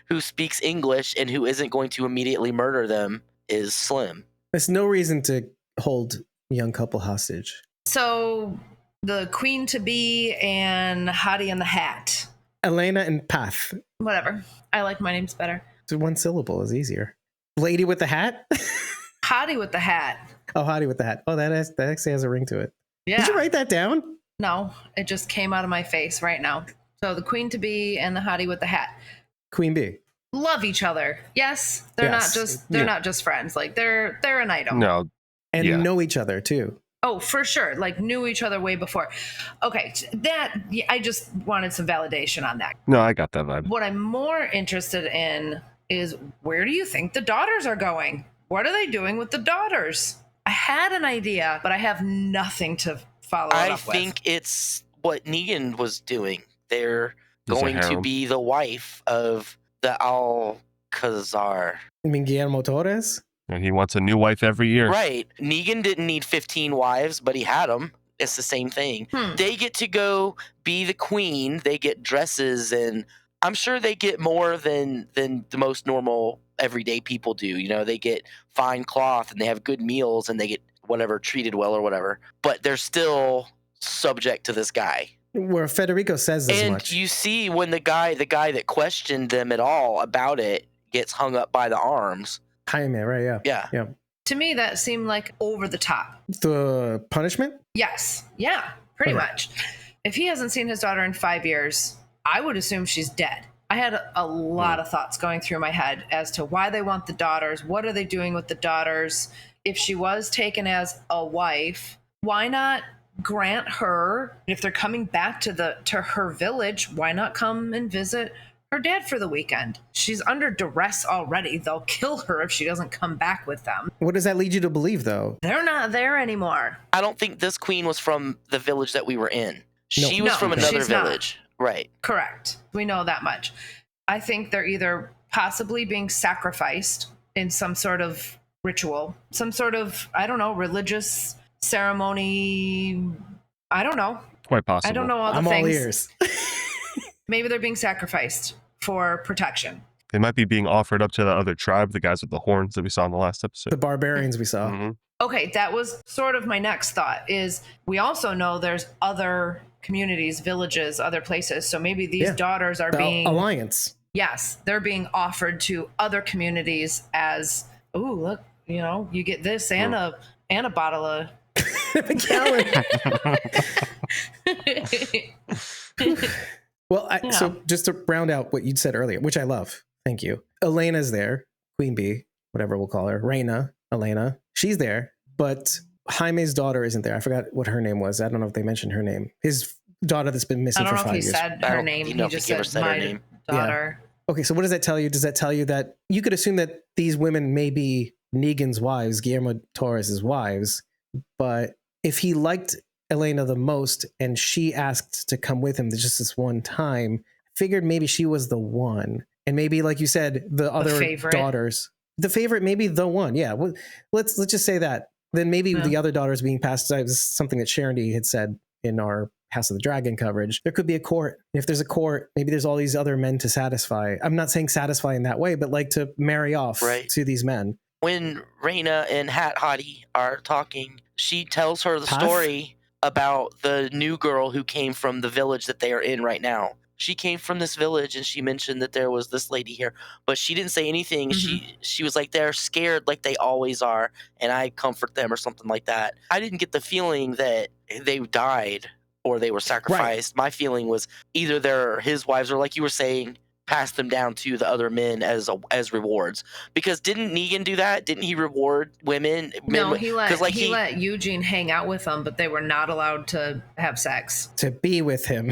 who speaks English and who isn't going to immediately murder them is slim. There's no reason to hold a young couple hostage. So the queen-to-be and Hottie in the Hat. Elena and Path. Whatever. I like my names better. So one syllable is easier. Lady with the hat? Hottie with the Hat. Oh, Hottie with the hat. Oh, that actually has a ring to it. Yeah. Did you write that down? No, it just came out of my face right now. So the queen-to-be and the Hottie with the Hat. Queen bee. Love each other. Yes, they're not just friends. Like they're an item. No. And know each other too. Oh, for sure. Like knew each other way before. Okay, I just wanted some validation on that. No, I got that vibe. What I'm more interested in is where do you think the daughters are going? What are they doing with the daughters? I had an idea, but I have nothing to follow it up with. I think it's what Negan was doing. They're going to be the wife of the Alcazar. You mean Guillermo Torres? And he wants a new wife every year. Right. Negan didn't need 15 wives, but he had them. It's the same thing. They get to go be the queen. They get dresses, and I'm sure they get more than the most normal everyday people do. You know, they get fine cloth, and they have good meals, and they get whatever, treated well or whatever. But they're still subject to this guy. Where Federico says as and much. You see when the guy that questioned them at all about it gets hung up by the arms. Jaime, right? Yeah. To me, that seemed like over the top. The punishment? Yes. Yeah, pretty much. If he hasn't seen his daughter in 5 years, I would assume she's dead. I had a lot of thoughts going through my head as to why they want the daughters. What are they doing with the daughters? If she was taken as a wife, why not grant her, if they're coming back to her village, why not come and visit her dad for the weekend? She's under duress already. They'll kill her if she doesn't come back with them. What does that lead you to believe, though? They're not there anymore. I don't think this queen was from the village that we were in. She was from another village. Right. Correct. We know that much. I think they're either possibly being sacrificed in some sort of ritual, some sort of, I don't know, religious ceremony. I don't know. Quite possible. I don't know all the I'm things. all ears. Maybe they're being sacrificed for protection. They might be being offered up to the other tribe, the guys with the horns that we saw in the last episode. The barbarians we saw. Mm-hmm. Okay, that was sort of my next thought is we also know there's other communities, villages, other places. So maybe these daughters are being... Alliance. Yes, they're being offered to other communities as, oh, look, you know, you get this and a bottle of... Well, so just to round out what you'd said earlier, which I love. Thank you. Elena's there. Queen Bee, whatever we'll call her. Elena. She's there. But Jaime's daughter isn't there. I forgot what her name was. I don't know if they mentioned her name. His daughter that's been missing for 5 years. I don't know if he said her name. He just said my daughter. Yeah. Okay, so what does that tell you? Does that tell you that you could assume that these women may be Negan's wives, Guillermo Torres' wives, but if he liked Elena the most and she asked to come with him just this one time, figured maybe she was the one. And maybe, like you said, the other daughters, the favorite, maybe the one. Yeah, well, let's just say that. Then maybe the other daughters being passed out is something that Sharon had said in our House of the Dragon coverage. There could be a court. If there's a court, maybe there's all these other men to satisfy. I'm not saying satisfy in that way, but like to marry off to these men. When Raina and Hat Hottie are talking, she tells her the story about the new girl who came from the village that they are in right now. She came from this village and she mentioned that there was this lady here, but she didn't say anything. She was like, they're scared like they always are, and I comfort them or something like that. I didn't get the feeling that they died or they were sacrificed. My feeling was either they're his wives or, like you were saying, pass them down to the other men as rewards. Because didn't Negan do that? Didn't he reward women? No, he let like he let Eugene hang out with them, but they were not allowed to have sex. To be with him.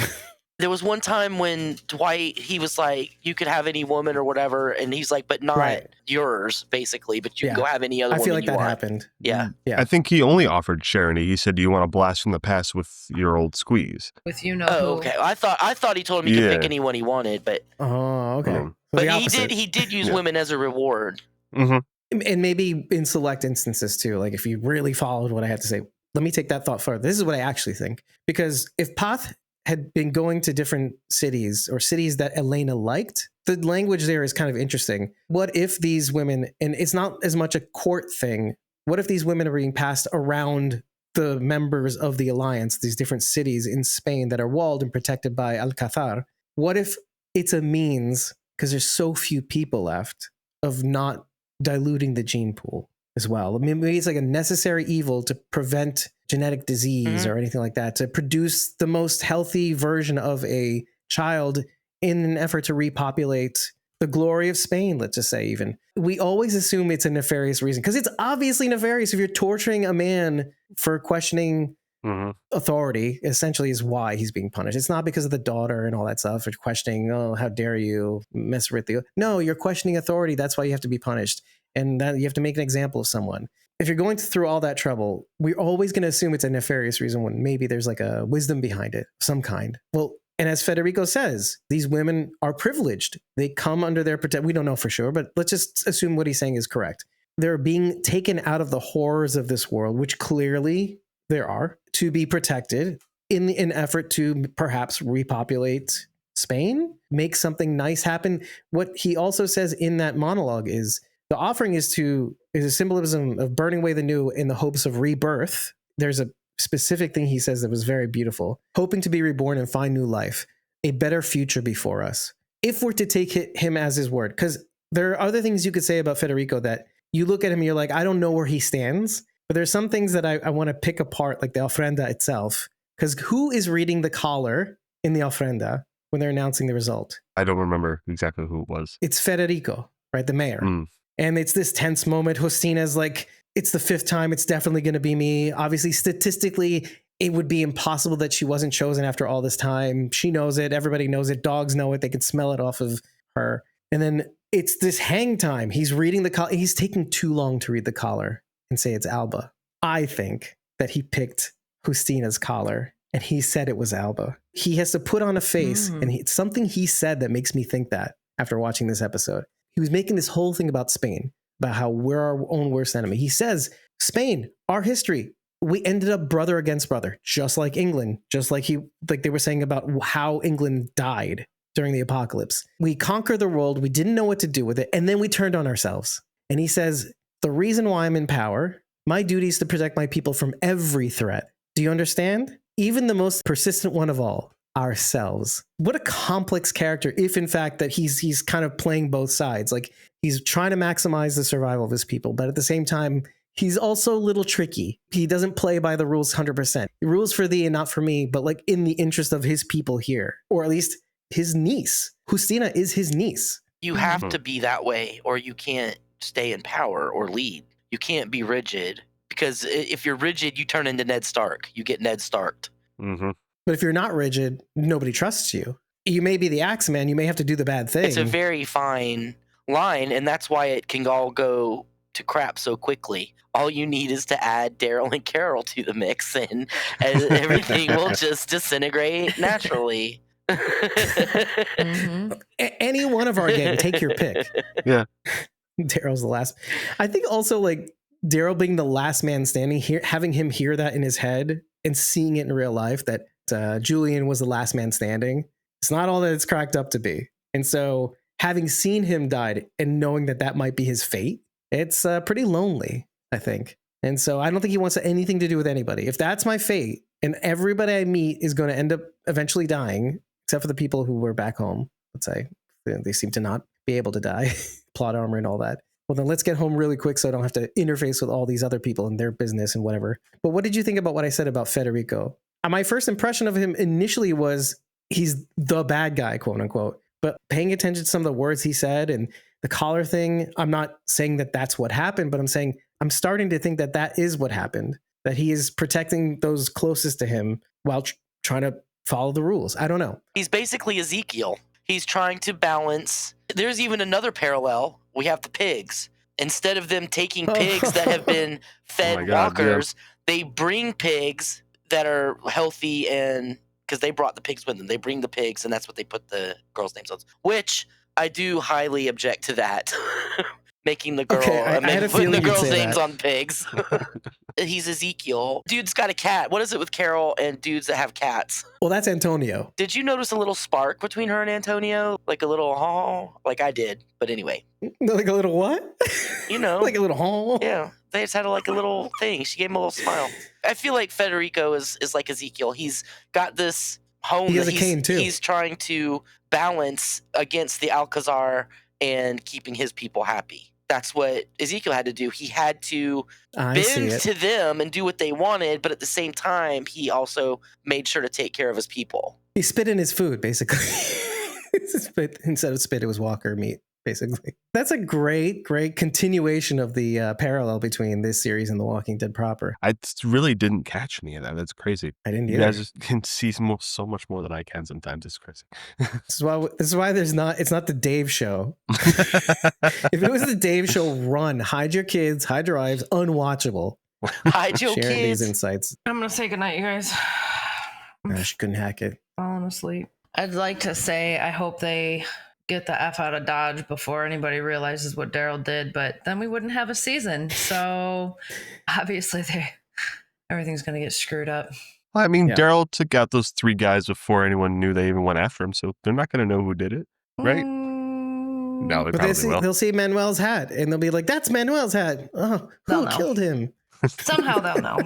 There was one time when Dwight, he was like, you could have any woman or whatever, and he's like, but not Right. yours, basically, but you Yeah. can go have any other I woman feel like you that want. happened. Yeah. Yeah. I think he only offered Sharon. He said, "Do you want to blast from the past with your old squeeze?" With who. Okay. I thought he told him he could pick Yeah. anyone he wanted, but Oh, okay. Mm. So but the he opposite. did use Yeah. women as a reward. Mm-hmm. And maybe in select instances too, like if you really followed what I had to say. Let me take that thought further. This is what I actually think. Because if Path had been going to different cities or cities that Elena liked, the language there is kind of interesting. What if these women, and it's not as much a court thing, what if these women are being passed around the members of the alliance, these different cities in Spain that are walled and protected by Alcazar? What if it's a means, because there's so few people left, of not diluting the gene pool as well? I mean, maybe it's like a necessary evil to prevent genetic disease or anything like that, to produce the most healthy version of a child in an effort to repopulate the glory of Spain, let's just say. Even we always assume it's a nefarious reason, because it's obviously nefarious. If you're torturing a man for questioning authority, essentially is why he's being punished. It's not because of the daughter and all that stuff, or questioning, oh, how dare you mess with the... No, you're questioning authority. That's why you have to be punished. And that you have to make an example of someone. If you're going through all that trouble, we're always going to assume it's a nefarious reason when maybe there's like a wisdom behind it, some kind. Well, and as Federico says, these women are privileged. They come under their protection. We don't know for sure, but let's just assume what he's saying is correct. They're being taken out of the horrors of this world, which clearly there are, to be protected in an effort to perhaps repopulate Spain, make something nice happen. What he also says in that monologue is the offering is a symbolism of burning away the new in the hopes of rebirth. There's a specific thing he says that was very beautiful, hoping to be reborn and find new life, a better future before us. If we're to take him as his word, because there are other things you could say about Federico that you look at him and you're like, I don't know where he stands. But there's some things that I want to pick apart, like the Ofrenda itself. Because who is reading the caller in the Ofrenda when they're announcing the result? I don't remember exactly who it was. It's Federico, right? The mayor. And it's this tense moment. Justina's like, it's the fifth time. It's definitely going to be me. Obviously, statistically, it would be impossible that she wasn't chosen after all this time. She knows it. Everybody knows it. Dogs know it. They can smell it off of her. And then it's this hang time. He's reading the collar. He's taking too long to read the collar and say it's Alba. I think that he picked Justina's collar and he said it was Alba. He has to put on a face, and it's something he said that makes me think that after watching this episode. He was making this whole thing about Spain, about how we're our own worst enemy. He says, Spain, our history, we ended up brother against brother, just like England, just like they were saying about how England died during the apocalypse. We conquered the world, we didn't know what to do with it, and then we turned on ourselves. And he says, the reason why I'm in power, my duty is to protect my people from every threat. Do you understand? Even the most persistent one of all, ourselves. What a complex character, if in fact that he's kind of playing both sides. Like, he's trying to maximize the survival of his people, but at the same time, he's also a little tricky. He doesn't play by the rules 100%. The rules for thee and not for me, but like in the interest of his people here, or at least his niece. Justina is his niece. You have to be that way, or you can't stay in power or lead. You can't be rigid, because if you're rigid, you turn into Ned Stark. You get Ned Starked. But if you're not rigid, nobody trusts you. You may be the Axeman. You may have to do the bad thing. It's a very fine line, and that's why it can all go to crap so quickly. All you need is to add Daryl and Carol to the mix, and everything will just disintegrate naturally. Any one of our gang, take your pick. Yeah. Daryl's the last. I think also like Daryl being the last man standing here, having him hear that in his head and seeing it in real life, that Julian was the last man standing. It's not all that it's cracked up to be. And so having seen him died and knowing that that might be his fate, it's pretty lonely, I think. And so I don't think he wants anything to do with anybody. If that's my fate and everybody I meet is going to end up eventually dying, except for the people who were back home, let's say, they seem to not be able to die, plot armor and all that. Well, then let's get home really quick so I don't have to interface with all these other people and their business and whatever. But what did you think about what I said about Federico? My first impression of him initially was he's the bad guy, quote unquote. But paying attention to some of the words he said and the collar thing, I'm not saying that that's what happened, but I'm saying I'm starting to think that that is what happened, that he is protecting those closest to him while trying to follow the rules. I don't know. He's basically Ezekiel. He's trying to balance. There's even another parallel. We have the pigs. Instead of them taking pigs that have been fed Oh my God, walkers, they bring pigs that are healthy, and because they brought the pigs with them. They bring the pigs, and that's what they put the girls' names on. Which I do highly object to that. Making the girl, Okay, I had a putting the feeling you'd girls' say names that. on pigs. He's Ezekiel. Dude's got a cat. What is it with Carol and dudes that have cats? Well, that's Antonio. Did you notice a little spark between her and Antonio? Like a little, like I did. But anyway, Like a little what? you know. Like a little hall? Yeah, they just had like a little thing. She gave him a little smile. I feel like Federico is like Ezekiel. He's got this home He has that a cane, too. he's trying to balance against the Alcazar and keeping his people happy. That's what Ezekiel had to do. He had to I see bend it. to them and do what they wanted, but at the same time, he also made sure to take care of his people. He spit in his food, basically. Instead of spit, it was walker meat, basically. That's a great continuation of the parallel between this series and The Walking Dead proper. I really didn't catch any of that. That's crazy. I didn't You either. guys just can see so much more than I can sometimes. It's crazy. This is why it's not the Dave show. If it was the Dave show, run, hide your kids, hide your wives, unwatchable. Hide your Sharing kids. these insights. I'm gonna say goodnight, you guys. She couldn't hack it. Falling asleep. I'd like to say I hope they get the F out of Dodge before anybody realizes what Daryl did, but then we wouldn't have a season. So obviously everything's gonna get screwed up. Well, I mean, Yeah. Daryl took out those 3 guys before anyone knew they even went after him, so they're not going to know who did it, right? No, they But probably will. they'll see Manuel's hat and they'll be like, "That's Manuel's hat. Oh, They'll who know. killed him?" Somehow they'll know.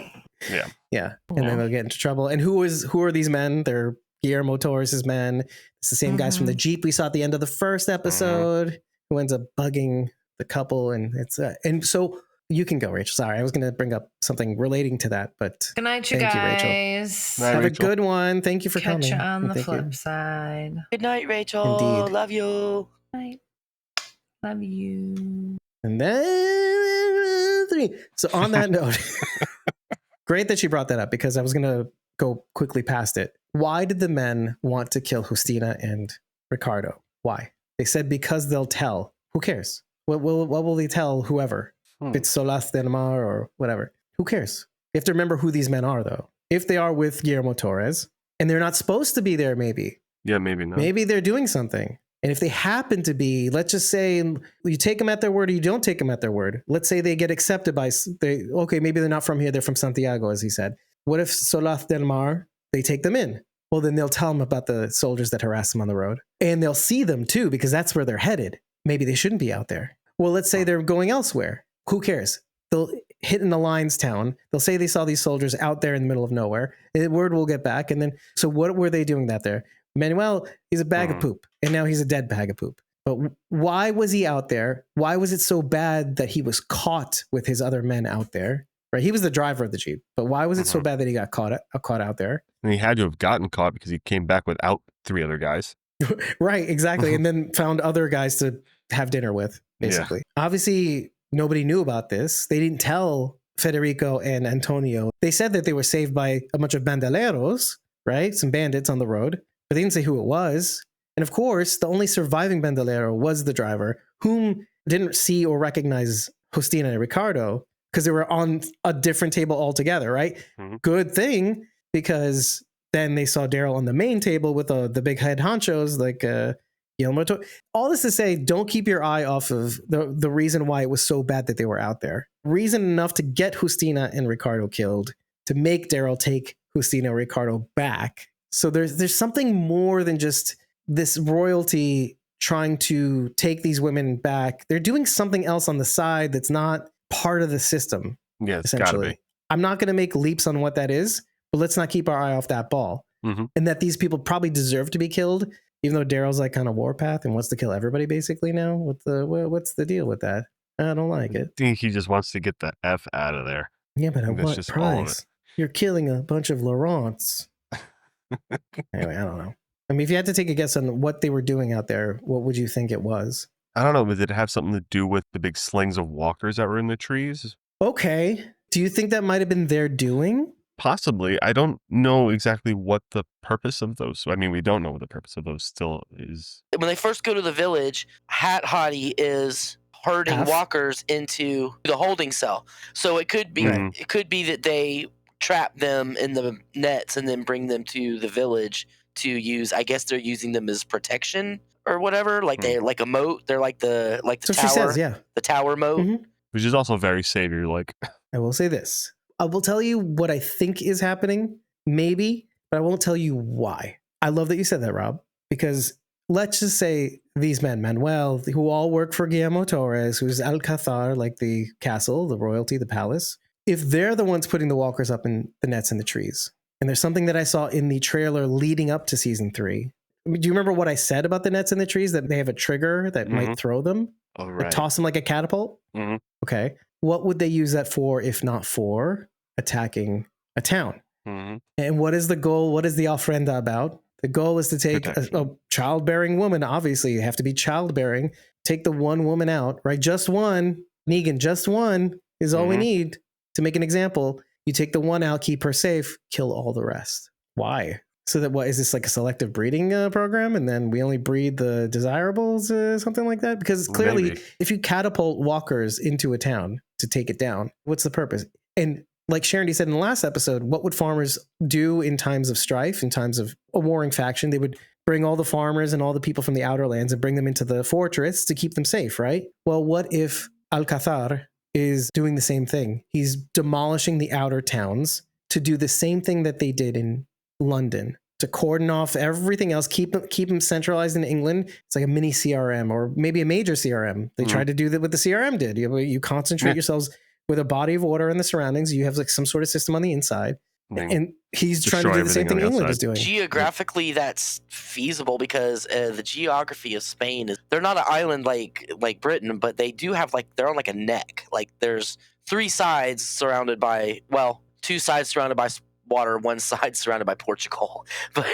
Yeah, and then they'll get into trouble. And who are these men? They're Guillermo Torres's men. It's the same guys from the Jeep we saw at the end of the first episode, who ends up bugging the couple, and it's and so you can go, Rachel. Sorry, I was going to bring up something relating to that, but Good night, you Thank you, Rachel. guys. Night, have Rachel. a good one. Thank you for Catch coming. you on the Thank you. flip side. Good night, Rachel. Indeed. Love you. Night. Love you. And then 3. So on that note, great that you brought that up because I was going to go quickly past it. Why did the men want to kill Justina and Ricardo? Why? They said because they'll tell. Who cares? What will they tell whoever? If it's Solaz del Mar or whatever. Who cares? You have to remember who these men are, though. If they are with Guillermo Torres, and they're not supposed to be there, maybe. Yeah, maybe not. Maybe they're doing something. And if they happen to be, let's just say you take them at their word or you don't take them at their word. Let's say they get accepted by, okay, maybe they're not from here, they're from Santiago, as he said. What if Solaz del Mar, they take them in? Well, then they'll tell them about the soldiers that harass them on the road. And they'll see them too, because that's where they're headed. Maybe they shouldn't be out there. Well, let's say they're going elsewhere. Who cares? They'll hit in a Lions town. They'll say they saw these soldiers out there in the middle of nowhere. The word will get back. And then, so what were they doing that there? Manuel, he's a bag of poop. And now he's a dead bag of poop. But why was he out there? Why was it so bad that he was caught with his other men out there? Right? He was the driver of the Jeep. But why was it so bad that he got caught out there? And he had to have gotten caught because he came back without 3 other guys. Right, exactly. And then found other guys to have dinner with, basically. Obviously, nobody knew about this. They didn't tell Federico and Antonio. They said that they were saved by a bunch of bandoleros, right? Some bandits on the road, but they didn't say who it was. And of course, the only surviving bandolero was the driver, whom didn't see or recognize Justina and Ricardo because they were on a different table altogether, right? Good thing, because then they saw Daryl on the main table with the big head honchos like Guillermo. All this to say, don't keep your eye off of the reason why it was so bad that they were out there. Reason enough to get Justina and Ricardo killed, to make Daryl take Justina and Ricardo back. So there's something more than just this royalty trying to take these women back. They're doing something else on the side that's not part of the system. Yeah, it's gotta be. I'm not going to make leaps on what that is, but let's not keep our eye off that ball. And that these people probably deserve to be killed, even though Daryl's like on a warpath and wants to kill everybody basically now. What's the deal with that? I don't like it. I think he just wants to get the F out of there. Yeah, but at That's what just all of price? You're killing a bunch of Laurents. Anyway, I don't know. I mean, if you had to take a guess on what they were doing out there, what would you think it was? I don't know. Did it have something to do with the big slings of walkers that were in the trees? Okay. Do you think that might have been their doing? Possibly. I don't know exactly what the purpose of those. I mean, we don't know what the purpose of those still is. When they first go to the village, Hat Hottie is herding Half. walkers into the holding cell. So it could be Mhm. it could be that they trap them in the nets and then bring them to the village to use. I guess they're using them as protection or whatever. Like they're like a moat. They're like the So tower. she says, yeah. The tower moat. Mhm. Which is also very savior like. I will say this. I will tell you what I think is happening, maybe, but I won't tell you why. I love that you said that, Rob, because let's just say these men, Manuel, who all work for Guillermo Torres, who's Alcazar, like the castle, the royalty, the palace, if they're the ones putting the walkers up in the nets in the trees, and there's something that I saw in the trailer leading up to season 3. I mean, do you remember what I said about the nets in the trees, that they have a trigger that might throw them? Oh, Like right. toss them like a catapult? Mhm. Okay. What would they use that for if not for attacking a town? Mhm. And what is the goal? What is the Ofrenda about? The goal is to take a childbearing woman. Obviously, you have to be childbearing. Take the one woman out, right? Just one. Negan, just one is all we need to make an example. You take the one out, keep her safe, kill all the rest. Why? So that what is this, like a selective breeding program? And then we only breed the desirables, something like that? Because clearly, Maybe. if you catapult walkers into a town to take it down, what's the purpose? And like Sharon said in the last episode, what would farmers do in times of strife, in times of a warring faction? They would bring all the farmers and all the people from the outer lands and bring them into the fortress to keep them safe, right? Well, what if Alcazar is doing the same thing? He's demolishing the outer towns to do the same thing that they did in London, to cordon off everything else, keep them centralized in England. It's like a mini CRM or maybe a major CRM. They tried to do that what the CRM did. You concentrate yourselves with a body of water in the surroundings. You have like some sort of system on the inside. And he's trying to do the same thing England is doing. Geographically, that's feasible because the geography of Spain is, they're not an island like Britain, but they do have they're on like a neck. Like there's 3 sides surrounded by, well, 2 sides surrounded by water, 1 side surrounded by Portugal. But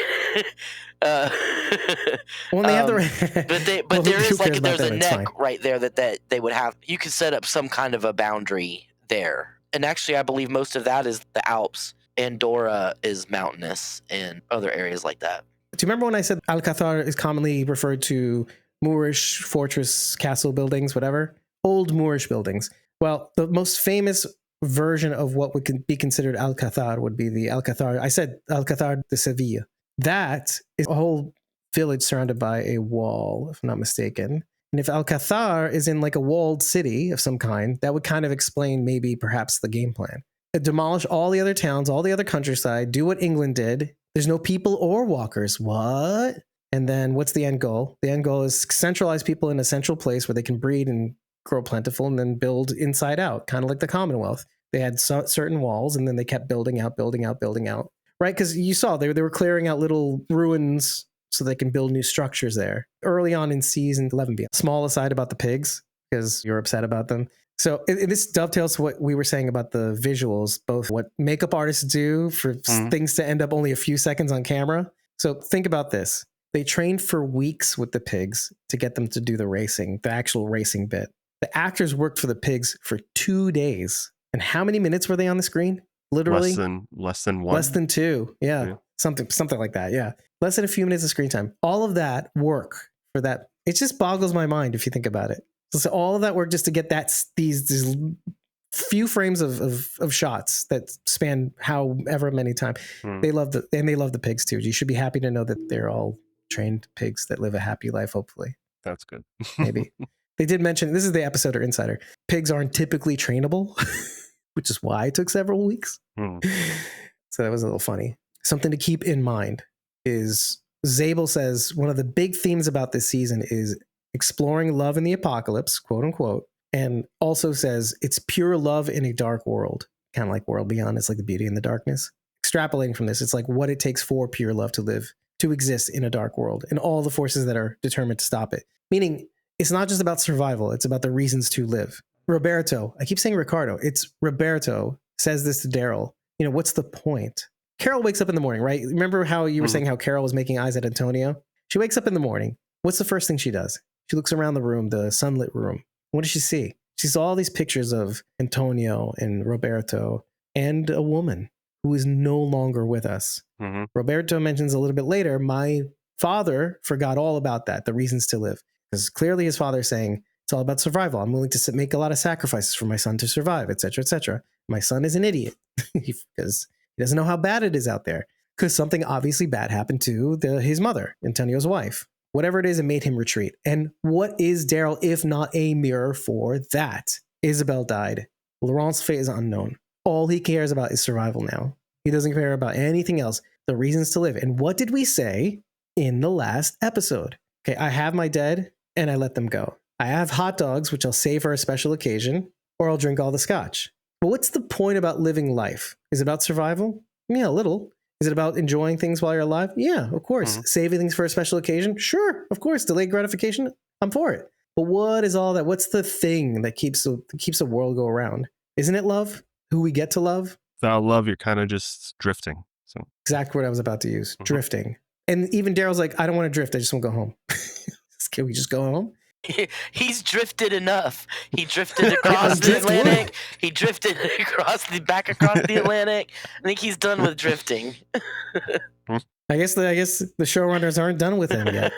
well, they have the but there is there's a neck right there that they would have. You could set up some kind of a boundary there. And actually, I believe most of that is the Alps. Andorra is mountainous and other areas like that. Do you remember when I said Alcazar is commonly referred to Moorish fortress castle buildings, whatever? Old Moorish buildings. Well, the most famous version of what would be considered Alcazar would be the Alcazar. I said Alcazar de Sevilla. That is a whole village surrounded by a wall, if I'm not mistaken. And if Alcazar is in like a walled city of some kind, that would kind of explain maybe perhaps the game plan. Demolish all the other towns, all the other countryside, do what England did. There's no people or walkers. What? And then what's the end goal? The end goal is centralize people in a central place where they can breed and grow plentiful and then build inside out, kind of like the Commonwealth. They had certain walls and then they kept building out, right? Because you saw they were clearing out little ruins so they can build new structures there. Early on in season 11, small aside about the pigs, because you're upset about them. So this dovetails to what we were saying about the visuals, both what makeup artists do for things to end up only a few seconds on camera. So think about this. They trained for weeks with the pigs to get them to do the racing, the actual racing bit. The actors worked for the pigs for 2 days. And how many minutes were they on the screen? Literally? Less than 1. Less than 2. Yeah. Something like that. Yeah. Less than a few minutes of screen time. All of that work for that. It just boggles my mind if you think about it. So all of that work just to get these few frames of shots that span however many times. They love the pigs too. You should be happy to know that they're all trained pigs that live a happy life, hopefully. That's good. Maybe. They did mention, this is the episode or insider, pigs aren't typically trainable, which is why it took several weeks. So that was a little funny. Something to keep in mind is Zabel says one of the big themes about this season is exploring love in the apocalypse, quote unquote, and also says it's pure love in a dark world, kind of like World Beyond. It's like the beauty in the darkness. Extrapolating from this, it's like what it takes for pure love to exist in a dark world and all the forces that are determined to stop it. Meaning it's not just about survival. It's about the reasons to live. Roberto, I keep saying Ricardo. It's Roberto says this to Daryl. What's the point? Carol wakes up in the morning, right? Remember how you were saying how Carol was making eyes at Antonio? She wakes up in the morning. What's the first thing she does? She looks around the room, the sunlit room. What does she see? She saw all these pictures of Antonio and Roberto and a woman who is no longer with us. Mm-hmm. Roberto mentions a little bit later, my father forgot all about that, the reasons to live. Because clearly his father is saying, it's all about survival. I'm willing to make a lot of sacrifices for my son to survive, etc., etc. My son is an idiot because he doesn't know how bad it is out there. Because something obviously bad happened to his mother, Antonio's wife. Whatever it is, it made him retreat. And what is Daryl if not a mirror for that? Isabel died. Laurent's fate is unknown. All he cares about is survival now. He doesn't care about anything else. The reasons to live. And what did we say in the last episode? Okay, I have my dead and I let them go. I have hot dogs, which I'll save for a special occasion, or I'll drink all the scotch. But what's the point about living life? Is it about survival? Yeah, a little. Is it about enjoying things while you're alive? Yeah, of course. Mm-hmm. Saving things for a special occasion? Sure, of course. Delayed gratification? I'm for it. But what is all that? What's the thing that keeps the world go around? Isn't it love? Who we get to love? Without love, you're kind of just drifting. So exactly what I was about to use. Drifting. And even Daryl's like, I don't want to drift. I just want to go home. Can we just go home? He's drifted enough. He drifted across the Atlantic. He drifted across the Atlantic. I think he's done with drifting. I guess the showrunners aren't done with him yet.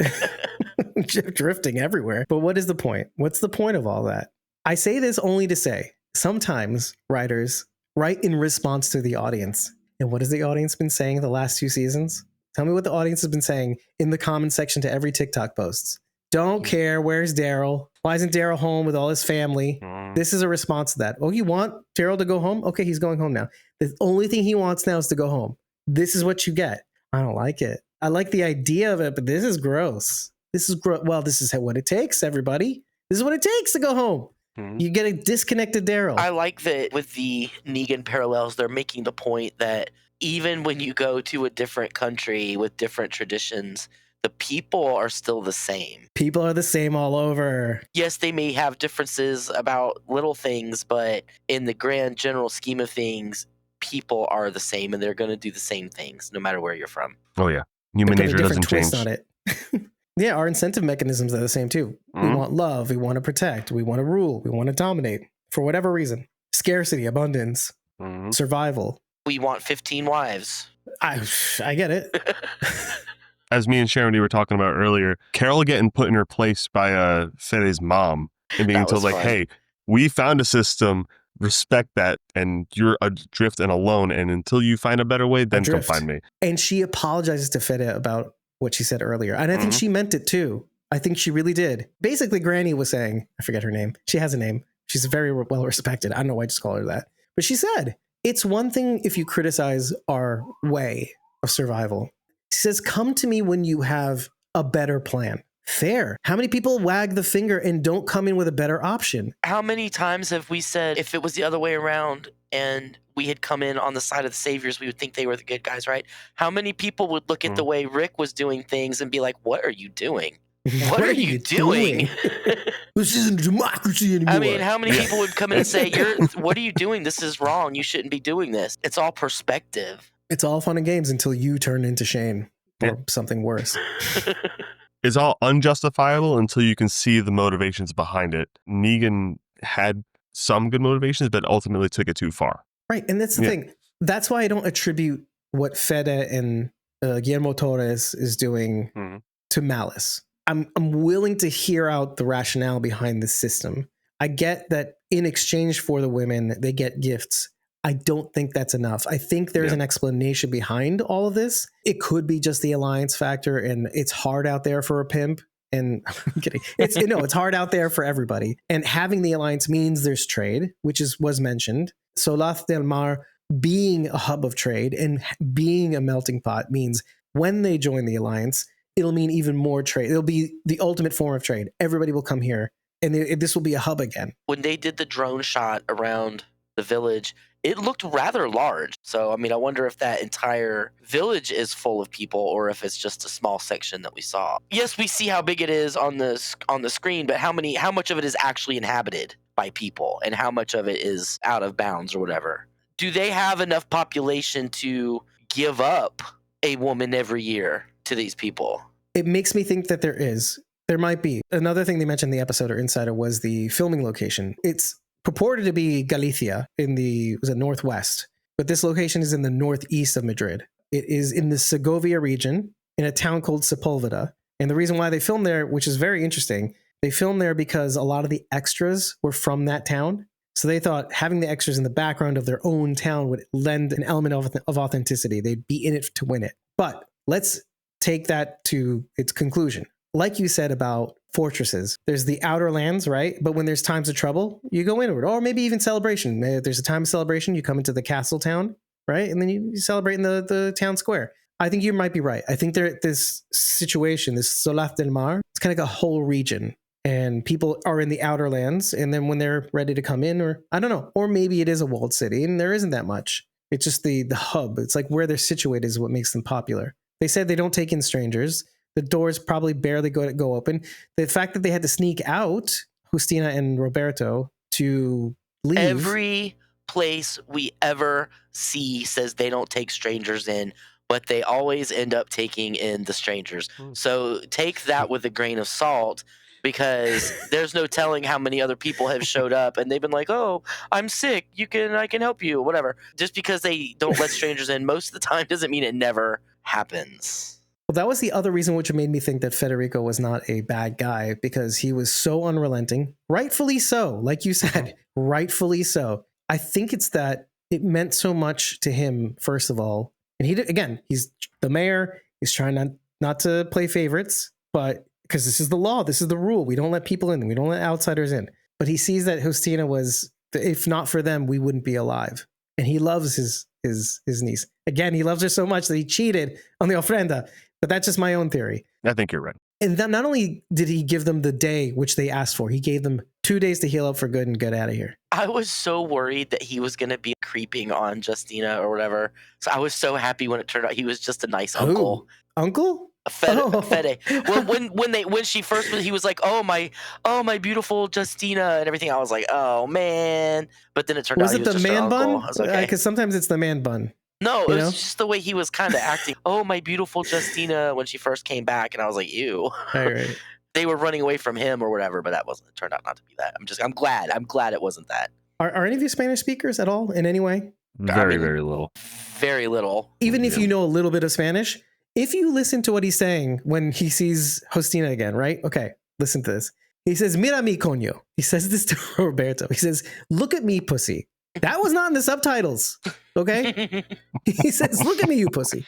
Drifting everywhere. But what is the point? What's the point of all that? I say this only to say, sometimes writers write in response to the audience. And what has the audience been saying the last 2 seasons? Tell me what the audience has been saying in the comment section to every TikTok posts. Don't care. Where's Daryl? Why isn't Daryl home with all his family? This is a response to that. Oh, you want Daryl to go home? Okay, he's going home now. The only thing he wants now is to go home. This is what you get. I don't like it. I like the idea of it, but this is gross. This is gross. Well, this is what it takes, everybody. This is what it takes to go home. You get a disconnected Daryl. I like that with the Negan parallels, they're making the point that even when you go to a different country with different traditions, the people are still the same. People are the same all over. Yes, they may have differences about little things, but in the grand general scheme of things, people are the same and they're going to do the same things no matter where you're from. Oh, yeah. Human nature doesn't change. On it. Yeah, our incentive mechanisms are the same too. We want love, we want to protect, we want to rule, we want to dominate for whatever reason. Scarcity, abundance, survival. We want 15 wives. I get it. As me and Sharon were talking about earlier, Carol getting put in her place by Fede's mom and being told like, hey, we found a system, respect that, and you're adrift and alone, and until you find a better way, then come find me. And she apologizes to Fede about what she said earlier. And I think she meant it too. I think she really did. Basically, Granny was saying, I forget her name. She has a name. She's very well respected. I don't know why I just call her that. But she said, it's one thing if you criticize our way of survival. She says, come to me when you have a better plan. Fair. How many people wag the finger and don't come in with a better option? How many times have we said if it was the other way around and we had come in on the side of the saviors, we would think they were the good guys, right? How many people would look at the way Rick was doing things and be like, what are you doing? What are you doing? This isn't democracy anymore. I mean, how many people would come in and say, what are you doing? This is wrong. You shouldn't be doing this. It's all perspective. It's all fun and games until you turn into Shane or something worse. It's all unjustifiable until you can see the motivations behind it. Negan had some good motivations, but ultimately took it too far. Right. And that's the thing. That's why I don't attribute what Fede and Guillermo Torres is doing to malice. I'm willing to hear out the rationale behind the system. I get that in exchange for the women, they get gifts. I don't think that's enough. I think there's an explanation behind all of this. It could be just the alliance factor, and it's hard out there for a pimp. And I'm kidding. It's hard out there for everybody. And having the alliance means there's trade, which was mentioned. Solaz del Mar being a hub of trade and being a melting pot means when they join the alliance, it'll mean even more trade. It'll be the ultimate form of trade. Everybody will come here, and this will be a hub again. When they did the drone shot around the village, it looked rather large. So, I mean, I wonder if that entire village is full of people or if it's just a small section that we saw. Yes, we see how big it is on the screen, but how much of it is actually inhabited by people and how much of it is out of bounds or whatever? Do they have enough population to give up a woman every year to these people. It makes me think that there might be. Another thing they mentioned in the episode or Insider was the filming location. It's purported to be Galicia in the northwest, but this location is in the northeast of Madrid. It is in the Segovia region in a town called Sepulveda. And the reason why they filmed there, which is very interesting, they filmed there because a lot of the extras were from that town. So they thought having the extras in the background of their own town would lend an element of authenticity. They'd be in it to win it. But let's take that to its conclusion. Like you said about fortresses, there's the outer lands, right? But when there's times of trouble, you go inward, or maybe even celebration. If there's a time of celebration, you come into the castle town, right? And then you celebrate in the town square. I think you might be right. I think this situation, this Solaf del Mar, it's kind of like a whole region. And people are in the outer lands. And then when they're ready to come in, or I don't know, or maybe it is a walled city and there isn't that much. It's just the hub. It's like where they're situated is what makes them popular. They said they don't take in strangers. The doors probably barely go open. The fact that they had to sneak out, Justina and Roberto, to leave. Every place we ever see says they don't take strangers in, but they always end up taking in the strangers. So take that with a grain of salt, because there's no telling how many other people have showed up and they've been like, "Oh, I'm sick. I can help you," whatever. Just because they don't let strangers in most of the time doesn't mean it never happens. Well, that was the other reason which made me think that Federico was not a bad guy, because he was so unrelenting. Rightfully so. Like you said, rightfully so. I think it's that it meant so much to him, first of all. And he's the mayor. He's trying not to play favorites, but because this is the law, this is the rule. We don't let people in. We don't let outsiders in. But he sees that Justina was, if not for them, we wouldn't be alive. And he loves his niece. Again, he loves her so much that he cheated on the ofrenda. But that's just my own theory. I think you're right. And then not only did he give them the day which they asked for, he gave them 2 days to heal up for good and get out of here. I was so worried that he was going to be creeping on Justina or whatever. So I was so happy when it turned out he was just a nice uncle. Uncle? Fede. Well, when she first, he was like, "Oh my beautiful Justina," and everything. I was like, "Oh man!" But then it turned out he was it the just man her bun? uncle. Okay. Because sometimes it's the man bun. No, it was just the way he was kind of acting. "Oh, my beautiful Justina," when she first came back, and I was like, "Ew." All right. They were running away from him or whatever, but that wasn't. It turned out not to be that. I'm glad it wasn't that. Are any of you Spanish speakers at all in any way? Very little. Very little. Even if you know a little bit of Spanish, if you listen to what he's saying when he sees Justina again, right? Okay, listen to this. He says, "Mira mi coño." He says this to Roberto. He says, "Look at me, pussy." That was not in the subtitles, okay? He says, "Look at me, you pussy."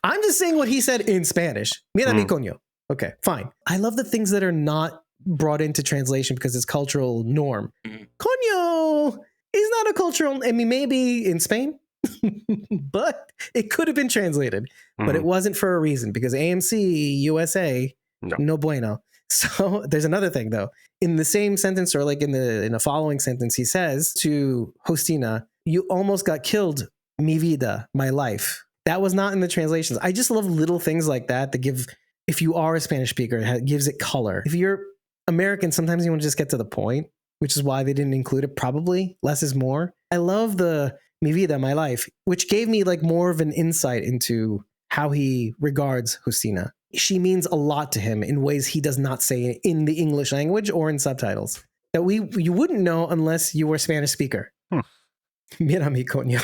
I'm just saying what he said in Spanish. "Mira mi coño." Okay, fine. I love the things that are not brought into translation because it's cultural norm. Coño is not a cultural, I mean, maybe in Spain, but it could have been translated. But it wasn't for a reason, because AMC USA, no bueno. So there's another thing though. In the same sentence, or like in a following sentence, he says to Justina, "You almost got killed, mi vida, my life." That was not in the translations. I just love little things like that give, if you are a Spanish speaker, it gives it color. If you're American, sometimes you want to just get to the point, which is why they didn't include it. Probably less is more. I love the mi vida, my life, which gave me like more of an insight into how he regards Justina. She means a lot to him in ways he does not say in the English language or in subtitles that you wouldn't know unless you were a Spanish speaker. Mira mi coño.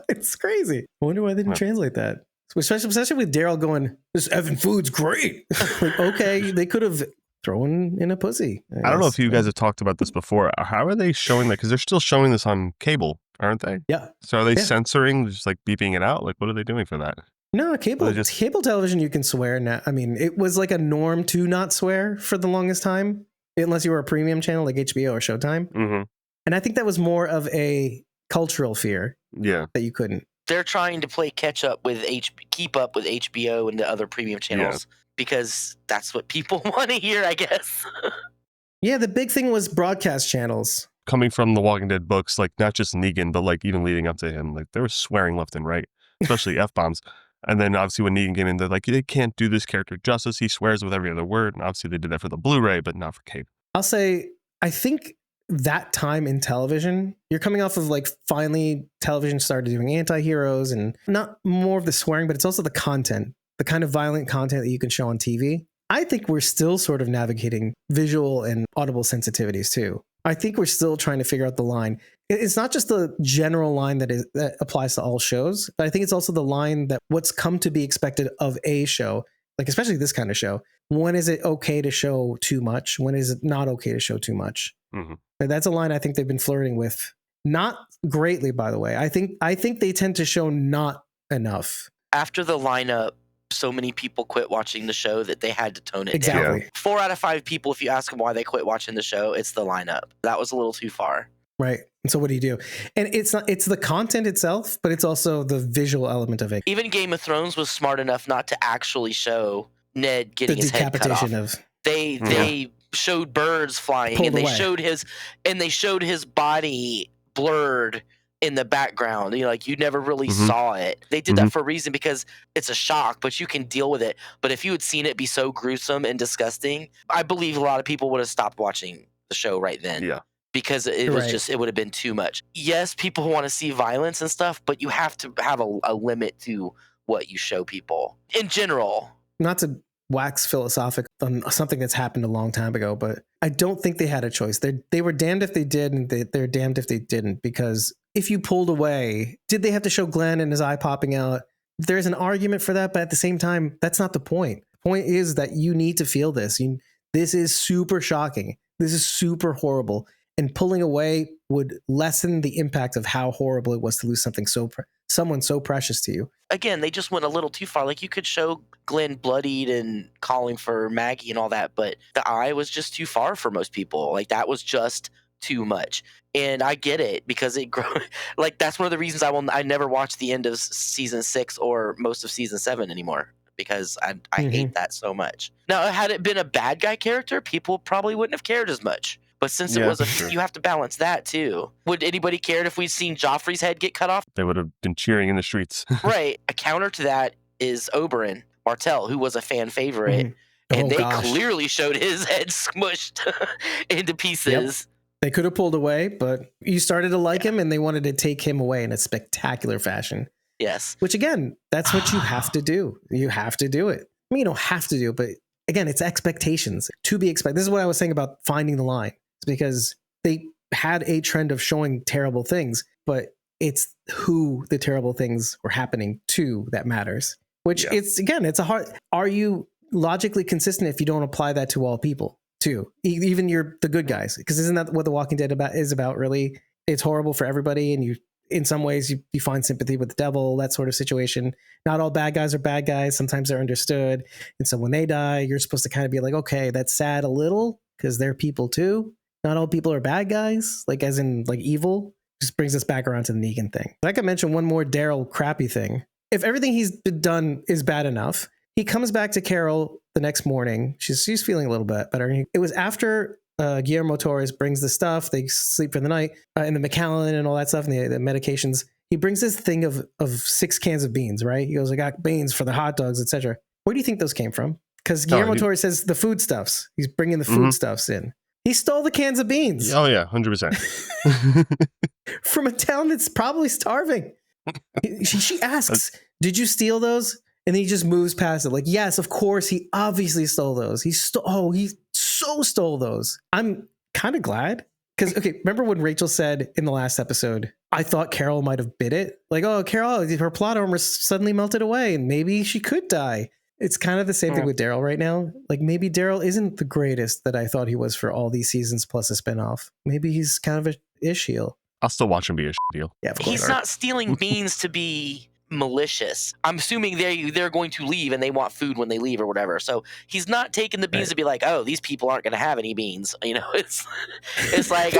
It's crazy. I wonder why they didn't translate that. Especially with Daryl going, "This effing food's great." Like, okay, they could have thrown in a pussy. I don't know if you guys have talked about this before. How are they showing that? Because they're still showing this on cable, aren't they? Yeah. So are they censoring, just like beeping it out? Like, what are they doing for that? No, cable television, you can swear now. I mean, it was like a norm to not swear for the longest time, unless you were a premium channel like HBO or Showtime. Mm-hmm. And I think that was more of a cultural fear. Yeah. That you couldn't. They're trying to play catch up with keep up with HBO and the other premium channels because that's what people want to hear, I guess. Yeah, the big thing was broadcast channels. Coming from the Walking Dead books, like not just Negan, but like even leading up to him, like they were swearing left and right, especially F-bombs. And then obviously when Negan came in, they're like, they can't do this character justice. He swears with every other word. And obviously they did that for the Blu-ray, but not for cable. I'll say, I think that time in television, you're coming off of like finally television started doing anti-heroes and not more of the swearing, but it's also the content, the kind of violent content that you can show on TV. I think we're still sort of navigating visual and audible sensitivities too. I think we're still trying to figure out the line. It's not just the general line that applies to all shows, but I think it's also the line that what's come to be expected of a show, like especially this kind of show. When is it okay to show too much? When is it not okay to show too much? Mm-hmm. That's a line I think they've been flirting with. Not greatly, by the way. I think they tend to show not enough. After the lineup, so many people quit watching the show that they had to tone it Exactly. down. 4 out of 5 people, if you ask them why they quit watching the show, it's the lineup. That was a little too far. Right. And so what do you do? And it's the content itself, but it's also the visual element of it. Even Game of Thrones was smart enough not to actually show Ned getting The his head cut off. decapitation of They showed birds flying, Pulled and they away. showed his body blurred in the background. You know, like you never really saw it. They did that for a reason because it's a shock, but you can deal with it. But if you had seen it be so gruesome and disgusting, I believe a lot of people would have stopped watching the show right then. Yeah. Because it was it would have been too much. Yes, people want to see violence and stuff, but you have to have a limit to what you show people in general. Not to wax philosophic on something that's happened a long time ago, but I don't think they had a choice. They were damned if they did, and they're damned if they didn't. Because if you pulled away, did they have to show Glenn and his eye popping out? There's an argument for that, but at the same time, that's not the point. The point is that you need to feel this. This is super shocking. This is super horrible. And pulling away would lessen the impact of how horrible it was to lose someone so precious to you. Again, they just went a little too far. Like you could show Glenn bloodied and calling for Maggie and all that, but the eye was just too far for most people. Like that was just too much. And I get it because like that's one of the reasons I never watched the end of season 6 or most of season 7 anymore. Because I hate that so much. Now, had it been a bad guy character, people probably wouldn't have cared as much. But since it was you have to balance that too. Would anybody cared if we'd seen Joffrey's head get cut off? They would have been cheering in the streets. Right. A counter to that is Oberyn Martell, who was a fan favorite, and they clearly showed his head smushed into pieces. Yep. They could have pulled away, but you started to like him, and they wanted to take him away in a spectacular fashion. Yes. Which again, that's what you have to do. You have to do it. I mean, you don't have to do it, but again, it's expectations to be expected. This is what I was saying about finding the line. It's because they had a trend of showing terrible things, but it's who the terrible things were happening to that matters. Which it's a hard. Are you logically consistent if you don't apply that to all people too? Even the good guys, because isn't that what The Walking Dead is about? Really, it's horrible for everybody, and in some ways you find sympathy with the devil, that sort of situation. Not all bad guys are bad guys. Sometimes they're understood. And so when they die, you're supposed to kind of be like, okay, that's sad a little because they're people too. Not all people are bad guys, like as in like evil. Just brings us back around to the Negan thing. I could mention one more Daryl crappy thing. If everything he's done is bad enough, he comes back to Carol the next morning. She's feeling a little bit better. It was after Guillermo Torres brings the stuff. They sleep for the night, and the McAllen and all that stuff, and the medications. He brings this thing of 6 cans of beans, right? He goes, I got beans for the hot dogs, etc. Where do you think those came from? Because Guillermo Torres says the foodstuffs. He's bringing the foodstuffs in. He stole the cans of beans. Oh yeah, 100%. From a town that's probably starving. She asks, did you steal those? And then he just moves past it. Like, yes, of course, he obviously stole those. He so stole those. I'm kind of glad. Because, okay, remember when Rachel said in the last episode, I thought Carol might have bit it? Like, oh, Carol, her plot armor suddenly melted away and maybe she could die. It's kind of the same thing with Daryl right now. Like, maybe Daryl isn't the greatest that I thought he was for all these seasons plus a spinoff. Maybe he's kind of a ish heel. I'll still watch him be a deal. Yeah, of course. He's not stealing beans to be malicious. I'm assuming they're going to leave and they want food when they leave or whatever. So he's not taking the beans to be like, oh, these people aren't going to have any beans. You know, it's like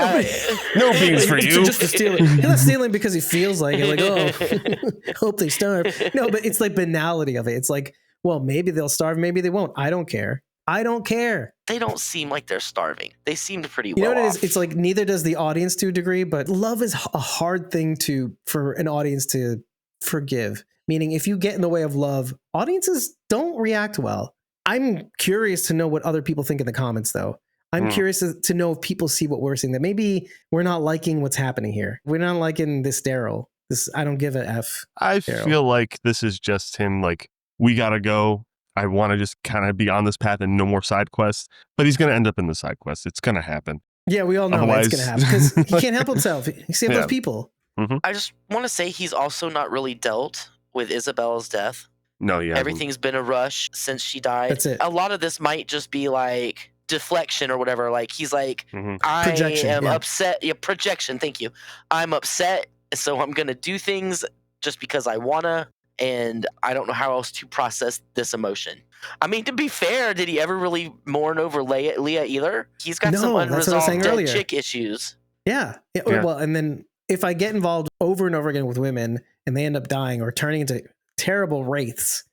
no beans for you. Just to steal it. He's not stealing because he feels like it. Like, oh, hope they starve. No, but it's like banality of it. It's like, well, maybe they'll starve, maybe they won't. I don't care. I don't care. They don't seem like they're starving. They seemed pretty well. You know what it off. is? It's like neither does the audience to a degree, but love is a hard thing for an audience to forgive. Meaning if you get in the way of love, audiences don't react well. I'm curious to know what other people think in the comments though. I'm curious to know if people see what we're seeing, that maybe we're not liking what's happening here. We're not liking this Daryl. This, I don't give a F. I Daryl. feel like this is just him like, we gotta go. I want to just kind of be on this path and no more side quests. But he's going to end up in the side quest. It's going to happen. Yeah, we all know it's going to happen because he can't help himself. He saved those people. Mm-hmm. I just want to say he's also not really dealt with Isabella's death. No, yeah. Everything's been a rush since she died. That's it. A lot of this might just be like deflection or whatever. Like he's like, I Projection, am yeah. upset. Yeah, projection. Thank you. I'm upset, so I'm going to do things just because I want to. And I don't know how else to process this emotion. I mean, to be fair, did he ever really mourn over Leah either? He's got some unresolved dead chick issues. Yeah. Well, and then if I get involved over and over again with women and they end up dying or turning into terrible wraiths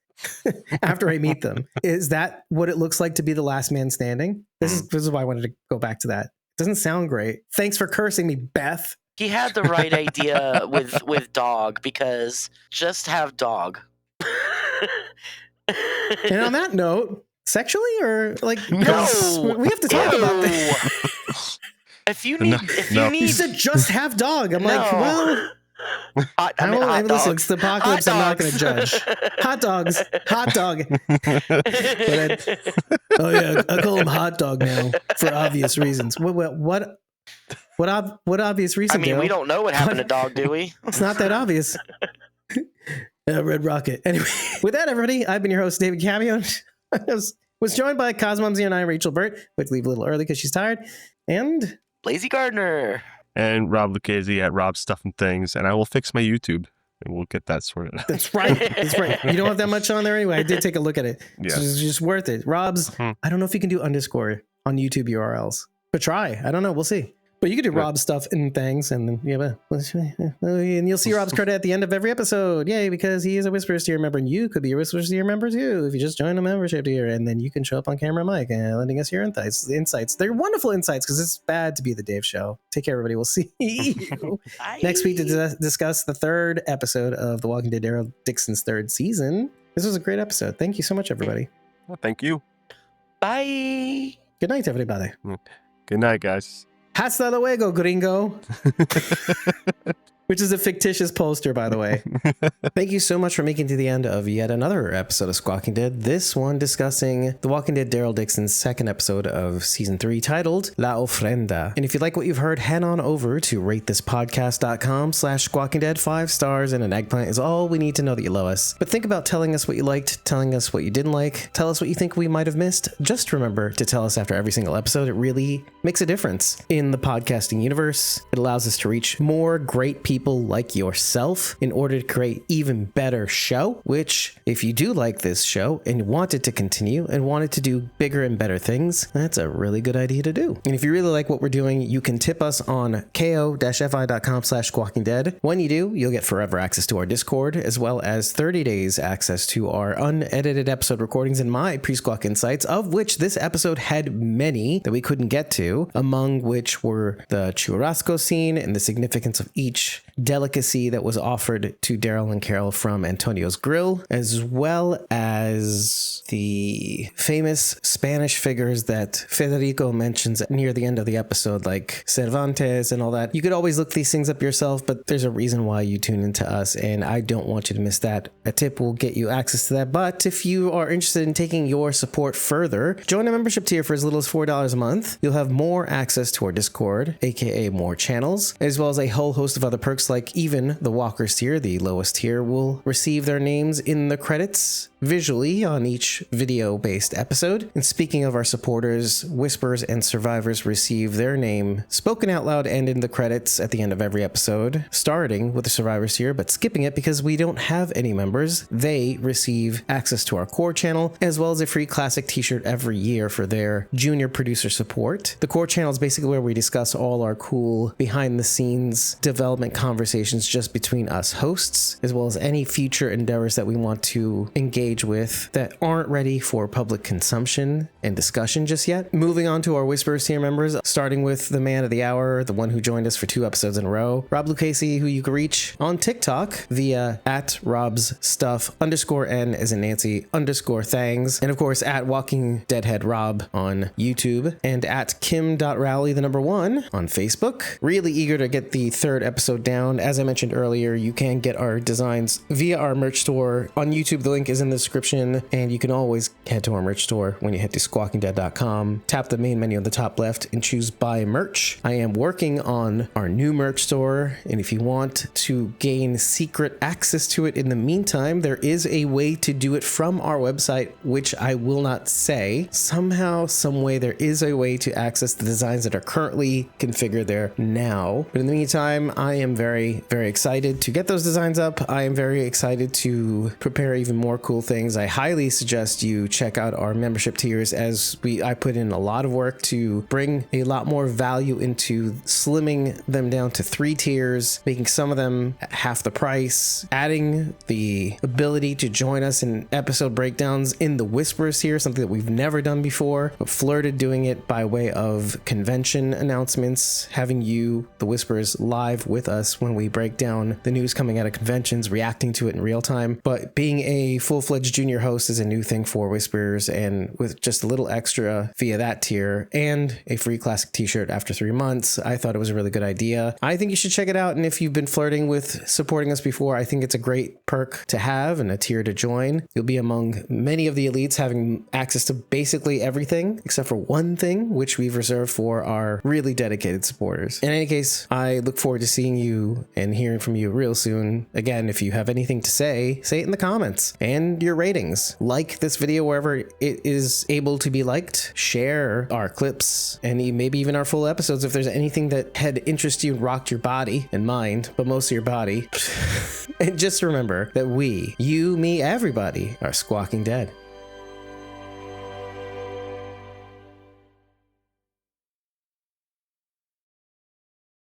after I meet them, is that what it looks like to be the last man standing? This is why I wanted to go back to that. Doesn't sound great. Thanks for cursing me, Beth. He had the right idea with dog, because just have dog. And on that note, sexually or like, no, we have to talk about this. If you need, you said just have dog. I'm like, well, listen, it's the apocalypse. I'm not going to judge. Hot dogs, hot dog. Oh yeah, I call him hot dog now for obvious reasons. What obvious reason? I mean, Daryl? we don't know what happened to dog, do we? It's not that obvious. Red Rocket. Anyway, with that, everybody, I've been your host, David Cameo. I was joined by Cosmom09, Rachel Burt, who had to leave a little early because she's tired, and Lazy Gardener. And Rob Lucchese at Rob Stuff and Things. And I will fix my YouTube and we'll get that sorted out. That's right. That's right. You don't have that much on there anyway. I did take a look at it. Yeah. So it's just worth it. Rob's, I don't know if you can do underscore on YouTube URLs, but try. I don't know. We'll see. But you can do Rob's Stuff and Things, and and you'll see Rob's credit at the end of every episode. Yay, because he is a Whisperers tier member, and you could be a Whisperers tier member too if you just join a membership tier, and then you can show up on camera, mic, and lending us your insights. They're wonderful insights because it's bad to be the Dave Show. Take care, everybody. We'll see you next week to discuss the third episode of The Walking Dead Daryl Dixon's third season. This was a great episode. Thank you so much, everybody. Well, thank you. Bye. Good night, everybody. Good night, guys. Hasta luego, gringo. Which is a fictitious poster, by the way. Thank you so much for making it to the end of yet another episode of Squawking Dead. This one discussing The Walking Dead Daryl Dixon's second episode of season 3, titled La Ofrenda. And if you like what you've heard, head on over to ratethispodcast.com/Squawking Dead. 5 stars and an eggplant is all we need to know that you love us. But think about telling us what you liked, telling us what you didn't like, tell us what you think we might have missed. Just remember to tell us after every single episode. It really makes a difference in the podcasting universe. It allows us to reach more great people like yourself in order to create even better show, which if you do like this show and want it to continue and want it to do bigger and better things, that's a really good idea to do. And if you really like what we're doing, you can tip us on ko-fi.com/squawkingdead. When you do, you'll get forever access to our Discord, as well as 30 days access to our unedited episode recordings and my pre-squawk insights, of which this episode had many that we couldn't get to, among which were the churrasco scene and the significance of each delicacy that was offered to Daryl and Carol from Antonio's Grill, as well as the famous Spanish figures that Federico mentions near the end of the episode, like Cervantes and all that. You could always look these things up yourself, but there's a reason why you tune into us, and I don't want you to miss that. A tip will get you access to that, but if you are interested in taking your support further, join a membership tier for as little as $4 a month. You'll have more access to our Discord, aka more channels, as well as a whole host of other perks, like even the Walkers tier, the lowest tier, will receive their names in the credits visually on each video-based episode. And speaking of our supporters, Whispers and Survivors receive their name spoken out loud and in the credits at the end of every episode, starting with the Survivors tier, but skipping it because we don't have any members. They receive access to our core channel, as well as a free classic t-shirt every year for their junior producer support. The core channel is basically where we discuss all our cool behind-the-scenes development conversations just between us hosts, as well as any future endeavors that we want to engage engage with that aren't ready for public consumption and discussion just yet. Moving on to our Whispers tier members, starting with the man of the hour, the one who joined us for 2 episodes in a row, Rob Lucchese, who you can reach on TikTok via @RobsStuff_N as in Nancy _thangs. And of course, @Walking Deadhead Rob on YouTube and @Kim.Rowley, the number 1 on Facebook. Really eager to get the 3rd episode down. As I mentioned earlier, you can get our designs via our merch store on YouTube. The link is in the description, and you can always head to our merch store when you head to squawkingdead.com. Tap the main menu on the top left and choose buy merch. I am working on our new merch store, and if you want to gain secret access to it in the meantime, there is a way to do it from our website, which I will not say. Somehow, some way, there is a way to access the designs that are currently configured there now. But in the meantime, I am very, very excited to get those designs up. I am very excited to prepare even more cool things. I highly suggest you check out our membership tiers, as I put in a lot of work to bring a lot more value into slimming them down to 3 tiers, making some of them half the price, adding the ability to join us in episode breakdowns in the Whispers tier, something that we've never done before, but flirted doing it by way of convention announcements, having you, the Whispers, live with us when we break down the news coming out of conventions, reacting to it in real time. But being a full-fledged junior host is a new thing for Whispers, and with just a little extra via that tier and a free classic t-shirt after 3 months, I thought it was a really good idea. I think you should check it out, and if you've been flirting with supporting us before, I think it's a great perk to have and a tier to join. You'll be among many of the elites having access to basically everything except for one thing, which we've reserved for our really dedicated supporters. In any case, I look forward to seeing you and hearing from you real soon. Again, if you have anything to say it in the comments, and your ratings. Like this video wherever it is able to be liked. Share our clips and maybe even our full episodes if there's anything that had interested you and rocked your body and mind, but mostly your body. And just remember that we, you, me, everybody are squawking dead.